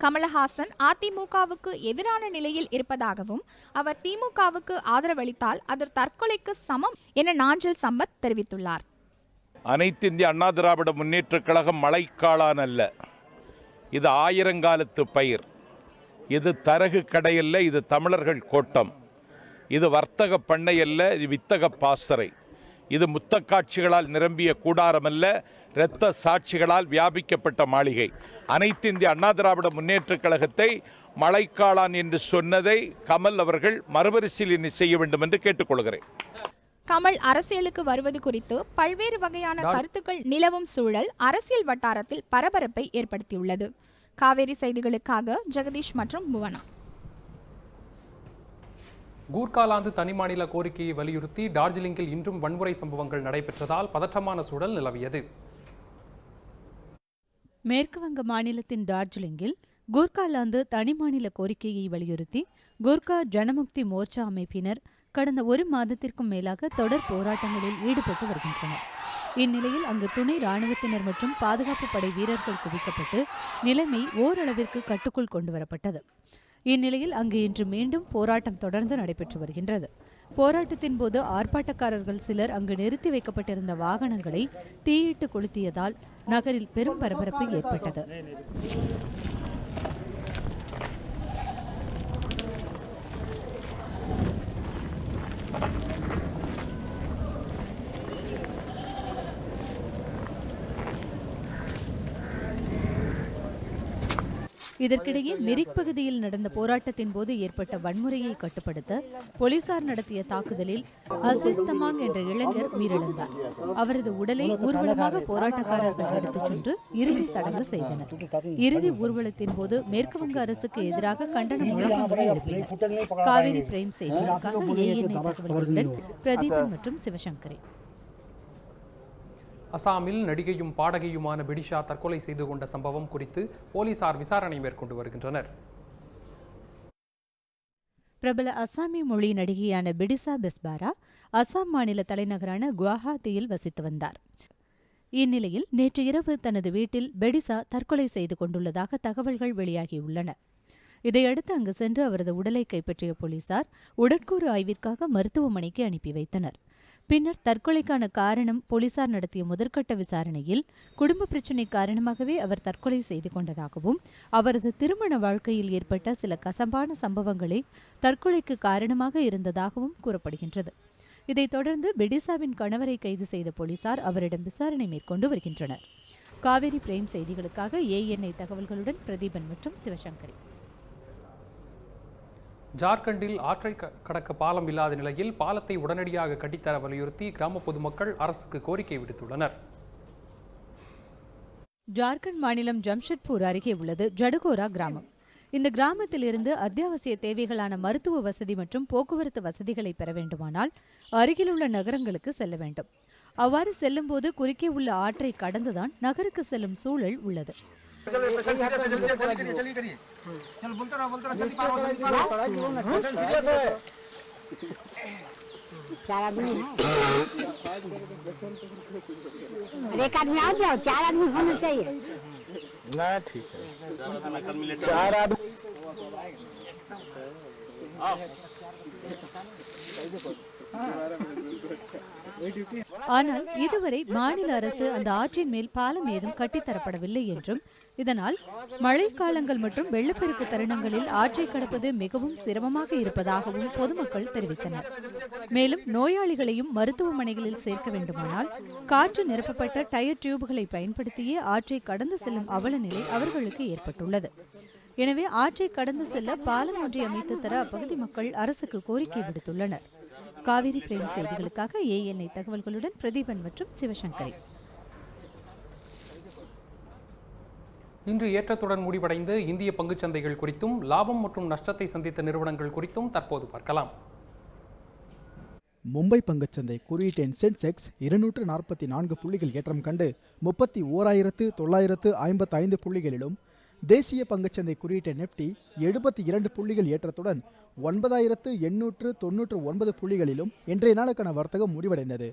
கமலஹாசன் அதிமுகவுக்கு எதிரான நிலையில் இருப்பதாகவும் அவர் திமுகவுக்கு ஆதரவளித்தால் அது தற்கொலைக்கு சமம் என நாஞ்சில் சம்பத் தெரிவித்துள்ளார். அனைத்து இந்திய அண்ணா திராவிட முன்னேற்றக் கழகம் மழைக்காளான் அல்ல, இது ஆயிரங்காலத்து பயிர். இது தரகு கடையல்ல, இது தமிழர்கள் கோட்டம். இது வர்த்தக பண்ணை அல்ல, இது வித்தக பாசறை. இது முத்தக்காட்சிகளால் நிரம்பிய கூடாரமல்ல, இரத்த சாட்சிகளால் வியாபிக்கப்பட்ட மாளிகை. அனைத்து இந்திய அண்ணா திராவிட முன்னேற்றக் கழகத்தை மழைக்காளான் என்று சொன்னதை கமல் அவர்கள் மறுபரிசீலனை செய்ய வேண்டும் என்று கேட்டுக்கொள்கிறேன். கமல் அரசியலுக்கு வருவது குறித்து பல்வேறு வகையான கருத்துக்கள் நிலவும் சூழல் அரசியல் வட்டாரத்தில் பரபரப்பை ஏற்படுத்தியுள்ளது. காவேரி செய்திகளுக்காக ஜெகதீஷ் மற்றும் புவனா. கூர்காலாந்து தனிமாநில கோரிக்கையை வலியுறுத்தி டார்ஜிலிங்கில் இன்றும் வன்முறை சம்பவங்கள் நடைபெற்றதால் பதற்றமான சூழல் நிலவியது. மேற்குவங்க மாநிலத்தின் டார்ஜிலிங்கில் கூர்காலாந்து தனிமாநில கோரிக்கையை வலியுறுத்தி கூர்கா ஜனமுக்தி மோர்ச்சா அமைப்பினர் கடந்த ஒரு மாதத்திற்கும் மேலாக தொடர் போராட்டங்களில் ஈடுபட்டு வருகின்றனர். இந்நிலையில் அங்கு துணை ராணுவத்தினர் மற்றும் பாதுகாப்பு படை வீரர்கள் குவிக்கப்பட்டு நிலைமை ஓரளவிற்கு கட்டுக்குள் கொண்டுவரப்பட்டது. இந்நிலையில் அங்கு இன்று மீண்டும் போராட்டம் தொடர்ந்து நடைபெற்று வருகின்றது. போராட்டத்தின் போது ஆர்ப்பாட்டக்காரர்கள் சிலர் அங்கு நிறுத்தி வைக்கப்பட்டிருந்த வாகனங்களை தீயிட்டு கொளுத்தியதால் நகரில் பெரும் பரபரப்பு ஏற்பட்டது. இதற்கிடையே மிரிக் பகுதியில் நடந்த போராட்டத்தின் போது ஏற்பட்ட வன்முறையை கட்டுப்படுத்த போலீசார் நடத்திய தாக்குதலில் அசிஸ் தமாங் என்ற இளைஞர் உயிரிழந்தார். அவரது உடலை ஊர்வலமாக போராட்டக்காரர்கள் எடுத்துச் சென்று இறுதி சடங்கு செய்தனர். இறுதி ஊர்வலத்தின் போது மேற்குவங்க அரசுக்கு எதிராக கண்டன முழக்கங்களை எழுப்பினர். காவிரி பிரைம் செய்திகளுக்காக ANI தகவல்களுடன் பிரதீபன் மற்றும் சிவசங்கரி. அசாமில் நடிகையும் பாடகியுமான பிடிஷா தற்கொலை செய்து கொண்ட சம்பவம் குறித்து போலீசார் விசாரணை மேற்கொண்டு வருகின்றனர். பிரபல அசாமி மொழி நடிகையான பிடிசா பெஸ்பாரா அசாம் மாநில தலைநகரான குவாஹாத்தியில் வசித்து வந்தார். இந்நிலையில் நேற்று இரவு தனது வீட்டில் பெடிசா தற்கொலை செய்து கொண்டுள்ளதாக தகவல்கள் வெளியாகியுள்ளன. இதையடுத்து அங்கு சென்று அவரது உடலை கைப்பற்றிய போலீசார் உடற்கூறு ஆய்விற்காக மருத்துவமனைக்கு அனுப்பி வைத்தனர். பின்னர் தற்கொலைக்கான காரணம் போலீசார் நடத்திய முதற்கட்ட விசாரணையில் குடும்ப பிரச்சினை காரணமாகவே அவர் தற்கொலை செய்து கொண்டதாகவும் அவரது திருமண வாழ்க்கையில் ஏற்பட்ட சில கசப்பான சம்பவங்களே தற்கொலைக்கு காரணமாக இருந்ததாகவும் கூறப்படுகின்றது. இதைத் தொடர்ந்து பெடிசாவின் கணவரை கைது செய்த போலீசார் அவரிடம் விசாரணை மேற்கொண்டு வருகின்றனர். காவிரி பிரைம் செய்திகளுக்காக ANI தகவல்களுடன் பிரதீபன் மற்றும் சிவசங்கரி. ஜார்க்கண்டில் ஆற்றை கடக்க பாலம் இல்லாத நிலையில் பாலத்தை உடனடியாக கட்டித்தர வலியுறுத்தி கிராம பொதுமக்கள் அரசுக்கு கோரிக்கை விடுத்துள்ளனர். ஜார்க்கண்ட் மாநிலம் ஜம்ஷெட்பூர் அருகே உள்ளது ஜடுகோரா கிராமம். இந்த கிராமத்தில் இருந்து அத்தியாவசிய தேவைகளான மருத்துவ வசதி மற்றும் போக்குவரத்து வசதிகளை பெற வேண்டுமானால் அருகிலுள்ள நகரங்களுக்கு செல்ல வேண்டும். அவ்வாறு செல்லும்போது குறுக்கே உள்ள ஆற்றை கடந்துதான் நகருக்கு செல்லும் சூழல் உள்ளது. ஆனால் இதுவரை மாநில அரசு அந்த ஆற்றின் மேல் பாலம் ஏதும் கட்டித்தரப்படவில்லை என்றும் இதனால் மழைக்காலங்கள் மற்றும் வெள்ளப்பெருக்கு தருணங்களில் ஆற்றை கடப்பது மிகவும் சிரமமாக இருப்பதாகவும் பொதுமக்கள் தெரிவித்தனர். மேலும் நோயாளிகளையும் மருத்துவமனைகளில் சேர்க்க வேண்டுமானால் காற்று நிரப்பப்பட்ட டயர் டியூப்களை பயன்படுத்தியே ஆற்றை கடந்து செல்லும் அவல நிலை அவர்களுக்கு ஏற்பட்டுள்ளது. எனவே ஆற்றை கடந்து செல்ல பாலம் ஒன்றை அமைத்து தர அப்பகுதி மக்கள் அரசுக்கு கோரிக்கை விடுத்துள்ளனர். காவிரி பிரைம் செய்திகளுக்காக ANI தகவல்களுடன் பிரதீபன் மற்றும் சிவசங்கரி. இன்று ஏற்றத்துடன் முடிவடைந்து இந்திய பங்குச்சந்தைகள் குறித்தும் லாபம் மற்றும் நஷ்டத்தை சந்தித்த நிறுவனங்கள் குறித்தும் தற்போது பார்க்கலாம். மும்பை பங்குச்சந்தை குறியீட்டு எண் சென்செக்ஸ் 244 புள்ளிகள் ஏற்றம் கண்டு 31,955 புள்ளிகளிலும், தேசிய பங்குச்சந்தை குறியீட்டு நிப்டி 72 புள்ளிகள் ஏற்றத்துடன் 9,899 புள்ளிகளிலும் இன்றைய நாளுக்கான வர்த்தகம் முடிவடைந்தது.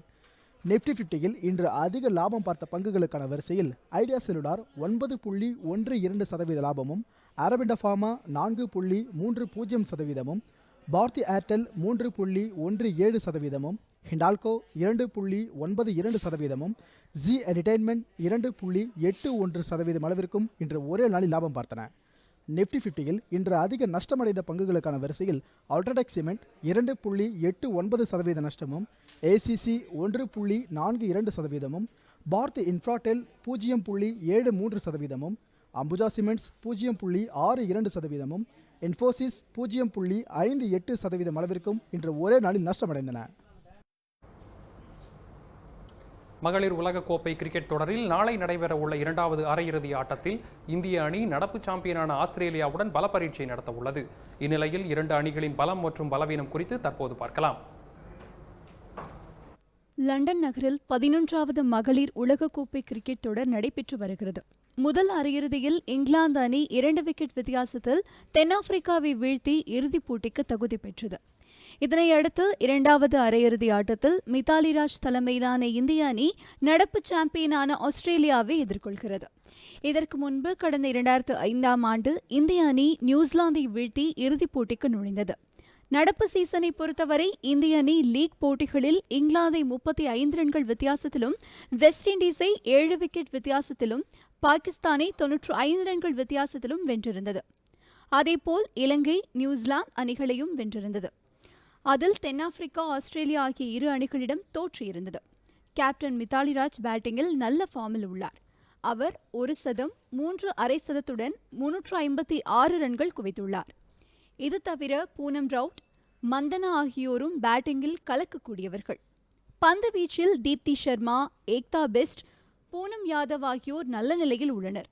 நிப்டி 50யில் இன்று அதிக லாபம் பார்த்த பங்குகளுக்கான வரிசையில் ஐடியா செல்லுலார் 9.12% லாபமும், அரபிண்டா ஃபார்மா 4.30%, பாரதி ஏர்டெல் 3.17%, ஹிண்டால்கோ 2.92%, ஜி என்டர்டெயின்மெண்ட் 2.81% அளவிற்கும் இன்று ஒரே நாளில் லாபம் பார்த்தன. நிப்டி 50யில் இன்று அதிக நஷ்டமடைந்த பங்குகளுக்கான வரிசையில் அல்ட்ராடெக் சிமெண்ட் 2.89% நஷ்டமும், ஏசிசி 1.42%, பாரதி இன்ஃப்ராடெல் 0.73%, அம்புஜா சிமெண்ட்ஸ் 0.62%, இன்ஃபோசிஸ் 0.58% அளவிற்கும் இன்று ஒரே நாளில் நஷ்டமடைந்தன. மகளிர் உலகக்கோப்பை கிரிக்கெட் தொடரில் நாளை நடைபெறவுள்ள இரண்டாவது அரையிறுதி ஆட்டத்தில் இந்திய அணி நடப்பு சாம்பியனான ஆஸ்திரேலியாவுடன் பல பரீட்சை நடத்த உள்ளது. இந்நிலையில் இரண்டு அணிகளின் பலம் மற்றும் பலவீனம் குறித்து தற்போது பார்க்கலாம். லண்டன் நகரில் 11வது மகளிர் உலகக்கோப்பை கிரிக்கெட் தொடர் நடைபெற்று வருகிறது. முதல் அரையிறுதியில் இங்கிலாந்து அணி 2 விக்கெட் வித்தியாசத்தில் தென்னாப்பிரிக்காவை வீழ்த்தி இறுதிப் போட்டிக்கு தகுதி பெற்றது. இதனையடுத்து இரண்டாவது அரையிறுதி ஆட்டத்தில் மித்தாலி ராஜ் தலைமையிலான இந்திய அணி நடப்பு சாம்பியனான ஆஸ்திரேலியாவை எதிர்கொள்கிறது. இதற்கு முன்பு கடந்த 2005ஆம் ஆண்டு இந்திய அணி நியூசிலாந்தை வீழ்த்தி இறுதிப் போட்டிக்கு நுழைந்தது. நடப்பு சீசனை பொறுத்தவரை இந்திய அணி லீக் போட்டிகளில் இங்கிலாந்தை 35 ரன்கள் வித்தியாசத்திலும், வெஸ்ட் இண்டீஸை 7 விக்கெட் வித்தியாசத்திலும், பாகிஸ்தானை 95 ரன்கள் வித்தியாசத்திலும் வென்றிருந்தது. அதேபோல் இலங்கை, நியூசிலாந்து அணிகளையும் வென்றிருந்தது. அதில் தென்னாப்பிரிக்கா, ஆஸ்திரேலியா ஆகிய இரு அணிகளிடம் தோற்றிருந்தது. கேப்டன் மித்தாலி ராஜ் பேட்டிங்கில் நல்ல ஃபார்மில் உள்ளார். அவர் 1 சதம், 3 அரை சதத்துடன் 356 ரன்கள் குவித்துள்ளார். இது தவிர பூனம் ரவுட், மந்தனா ஆகியோரும் பேட்டிங்கில் கலக்கக்கூடியவர்கள். பந்து வீச்சில் தீப்தி சர்மா, ஏக்தா பெஸ்ட், பூனம் யாதவ் ஆகியோர் நல்ல நிலையில் உள்ளனர்.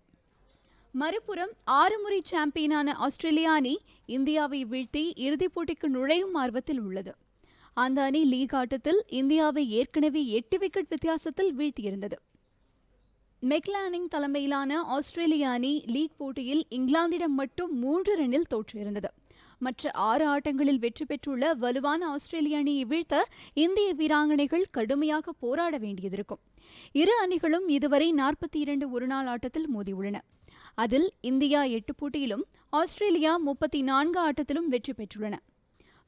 மறுபுறம் 6 முறை சாம்பியனான ஆஸ்திரேலியா அணி இந்தியாவை வீழ்த்தி இறுதிப் போட்டிக்கு நுழையும் ஆர்வத்தில் உள்ளது. அந்த அணி லீக் ஆட்டத்தில் இந்தியாவை ஏற்கனவே 8 விக்கெட் வித்தியாசத்தில் வீழ்த்தியிருந்தது. மெக்லானிங் தலைமையிலான ஆஸ்திரேலிய அணி லீக் போட்டியில் இங்கிலாந்திடம் மட்டும் 3 ரன்னில் தோற்றிருந்தது. மற்ற 6 ஆட்டங்களில் வெற்றி பெற்றுள்ள வலுவான ஆஸ்திரேலிய அணியை வீழ்த்த இந்திய வீராங்கனைகள் கடுமையாக போராட வேண்டியதிருக்கும். இரு அணிகளும் இதுவரை 42 ஒருநாள் ஆட்டத்தில் மோதியுள்ளன. அதில் இந்தியா 8 போட்டியிலும், ஆஸ்திரேலியா 34 ஆட்டத்திலும் வெற்றி பெற்றுள்ளன.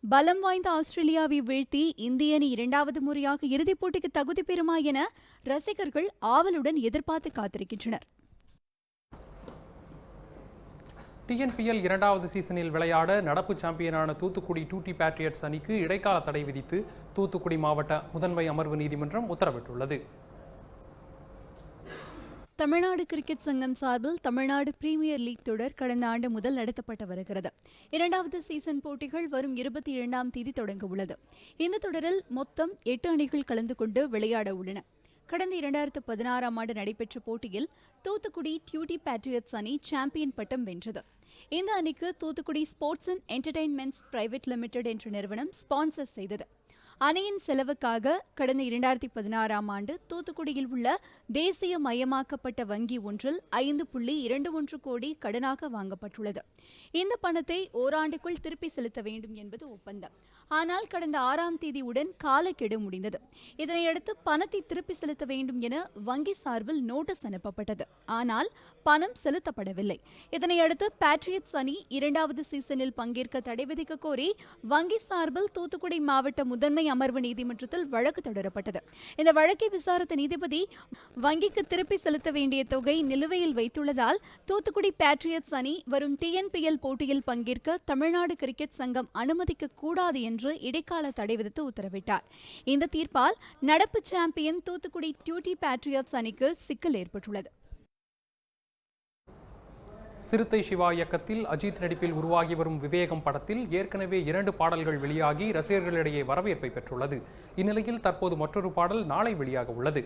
பலம் வாய்ந்த ஆஸ்திரேலியாவை வீழ்த்தி இந்திய அணி 2வது முறையாக இறுதிப் போட்டிக்கு தகுதி பெறுமா என ரசிகர்கள் ஆவலுடன் எதிர்பார்த்து காத்திருக்கின்றனர். டிஎன்பிஎல் 2வது சீசனில் விளையாட நடப்பு சாம்பியனான தூத்துக்குடி டூட்டி பேட்ரியட்ஸ் அணிக்கு இடைக்கால தடை விதித்து தூத்துக்குடி மாவட்ட முதன்மை அமர்வு நீதிமன்றம் உத்தரவிட்டுள்ளது. தமிழ்நாடு கிரிக்கெட் சங்கம் சார்பில் தமிழ்நாடு பிரீமியர் லீக் தொடர் கடந்த ஆண்டு முதல் நடத்தப்பட்டு வருகிறது. 2வது சீசன் போட்டிகள் வரும் 22ஆம் தேதி தொடங்க உள்ளது. இந்த தொடரில் மொத்தம் 8 அணிகள் கலந்து கொண்டு விளையாட உள்ளன. கடந்த 2016ஆம் ஆண்டு நடைபெற்ற போட்டியில் தூத்துக்குடி டியூட்டி பேட்ரியட்ஸ் அணி சாம்பியன் பட்டம் வென்றது. இந்த அணிக்கு Thoothukudi sports and entertainments private limited என்ற நிறுவனம் ஸ்பான்சர் செய்தது. அணியின் செலவுக்காக கடந்த 2016ஆம் ஆண்டு தூத்துக்குடியில் உள்ள தேசிய மயமாக்கப்பட்ட வங்கி ஒன்றில் 5.21 கோடி கடனாக வாங்கப்பட்டுள்ளது. இந்த பணத்தை ஓராண்டுக்குள் திருப்பி செலுத்த வேண்டும் என்பது ஒப்பந்தம். ஆனால் கடந்த 6ஆம் தேதியுடன் காலக்கெடு முடிந்தது. இதனையடுத்து பணத்தை திருப்பி செலுத்த வேண்டும் என வங்கி சார்பில் நோட்டீஸ் அனுப்பப்பட்டது. ஆனால் பணம் செலுத்தப்படவில்லை. இதனையடுத்து பேட்ரியட்ஸ் அணி 2வது சீசனில் பங்கேற்க தடை விதிக்க கோரி வங்கி சார்பில் தூத்துக்குடி மாவட்ட முதன்மை அமர்வு நீதிமன்றத்தில் வழக்கு தொடரப்பட்டது. இந்த வழக்கை விசாரித்த நீதிபதி வங்கிக்கு திருப்பி செலுத்த வேண்டிய தொகை நிலுவையில் வைத்துள்ளதால் தூத்துக்குடி பேட்ரியட்ஸ் அணி வரும் டிஎன்பிஎல் போட்டியில் பங்கேற்க தமிழ்நாடு கிரிக்கெட் சங்கம் அனுமதிக்க கூடாது என்று இடைக்கால தடை விதித்து உத்தரவிட்டார். இந்த தீர்ப்பால் நடப்பு சாம்பியன் தூத்துக்குடி டியூட்டி பேட்ரியட்ஸ் அணிக்கு சிக்கல் ஏற்பட்டுள்ளது. சிறுத்தை சிவா இயக்கத்தில் அஜித் நடிப்பில் உருவாகி வரும் விவேகம் படத்தில் ஏற்கனவே 2 பாடல்கள் வெளியாகி ரசிகர்களிடையே வரவேற்பை பெற்றுள்ளது. இந்நிலையில் தற்போது மற்றொரு பாடல் நாளை வெளியாக உள்ளது.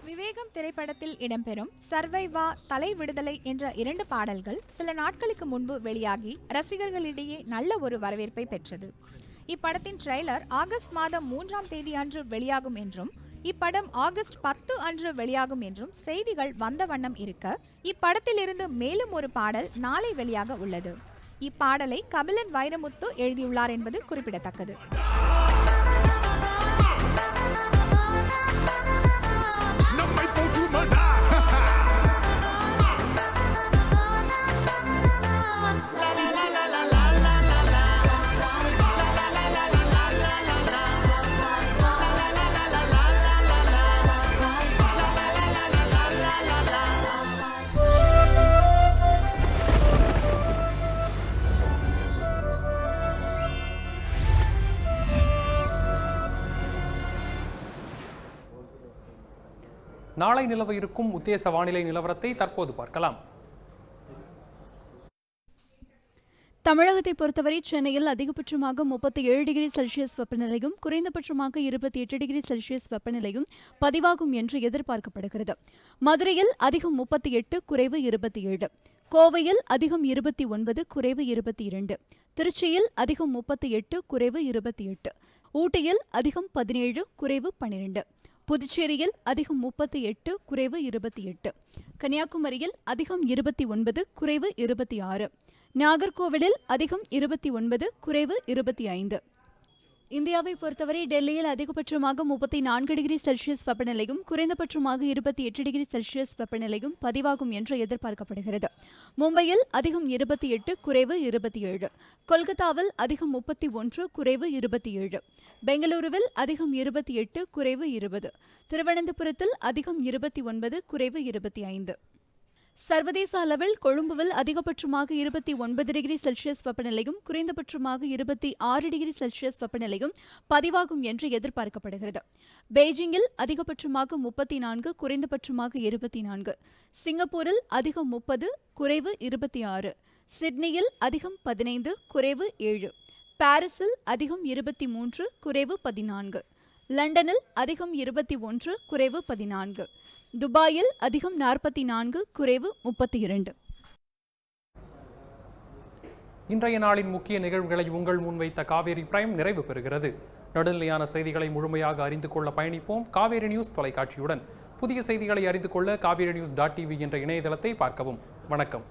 விவேகம் திரைப்படத்தில் இடம்பெறும் சர்வைவா, தலை விடுதலை என்ற 2 பாடல்கள் சில நாட்களுக்கு முன்பு வெளியாகி ரசிகர்களிடையே நல்ல ஒரு வரவேற்பை பெற்றது. இப்படத்தின் ட்ரெய்லர் ஆகஸ்ட் மாதம் 3ஆம் தேதி அன்று வெளியாகும் என்றும் இப்படம் ஆகஸ்ட் 10 அன்று வெளியாகும் என்றும் செய்திகள் வந்த வண்ணம் இருக்க, இப்படத்திலிருந்து மேலும் ஒரு பாடல் நாளை வெளியாக உள்ளது. இப்பாடலை கபிலன் வைரமுத்து எழுதியுள்ளார் என்பது குறிப்பிடத்தக்கது. நாளை நிலவ இருக்கும் உத்தேச வானிலை நிலவரத்தை தற்போது பார்க்கலாம். தமிழகத்தை பொறுத்தவரை சென்னையில் அதிகபட்சமாக 37 டிகிரி செல்சியஸ் வெப்பநிலையும் குறைந்தபட்சமாக 28 டிகிரி செல்சியஸ் வெப்பநிலையும் பதிவாகும் என்று எதிர்பார்க்கப்படுகிறது. மதுரையில் அதிகம் 38, குறைவு 27. கோவையில் அதிகம் 29, குறைவு 22. திருச்சியில் அதிகம் 38, குறைவு 28. ஊட்டியில் அதிகம் 17, குறைவு 12. புதுச்சேரியில் அதிகம் 38, குறைவு 28. கன்னியாகுமரியில் அதிகம் 29, குறைவு 26. நாகர்கோவிலில் அதிகம் 29, குறைவு 25. இந்தியாவை பொறுத்தவரை டெல்லியில் அதிகபட்சமாக 34 டிகிரி செல்சியஸ் வெப்பநிலையும் குறைந்தபட்சமாக 28 டிகிரி செல்சியஸ் வெப்பநிலையும் பதிவாகும் என்று எதிர்பார்க்கப்படுகிறது. மும்பையில் அதிகம் 28, குறைவு 27. கொல்கத்தாவில் அதிகம் 31, குறைவு 27. பெங்களூருவில் அதிகம் 28, குறைவு 20. திருவனந்தபுரத்தில் அதிகம் 29, குறைவு 25. சர்வதேச அளவில் கொழும்புவில் அதிகபட்சமாக 29 டிகிரி செல்சியஸ் வெப்பநிலையும் குறைந்தபட்சமாக 26 டிகிரி செல்சியஸ் வெப்பநிலையும் பதிவாகும் என்று எதிர்பார்க்கப்படுகிறது. பெய்ஜிங்கில் அதிகபட்சமாக 34, குறைந்தபட்சமாக 24. சிங்கப்பூரில் அதிகம் 30, குறைவு 26. சிட்னியில் அதிகம் 15, குறைவு 7. பாரிஸில் அதிகம் 23, குறைவு 14. லண்டனில் அதிகம் 21, குறைவு 14. துபாயில் அதிகம் 44, குறைவு 32. இன்றைய நாளின் முக்கிய நிகழ்வுகளை உங்கள் முன்வைத்த காவேரி பிரைம் நிறைவு பெறுகிறது. நடுநிலையான செய்திகளை முழுமையாக அறிந்து கொள்ள பயணிப்போம் காவேரி நியூஸ் தொலைக்காட்சியுடன். புதிய செய்திகளை அறிந்து கொள்ள kaverininews.tv என்ற இணையதளத்தை பார்க்கவும். வணக்கம்.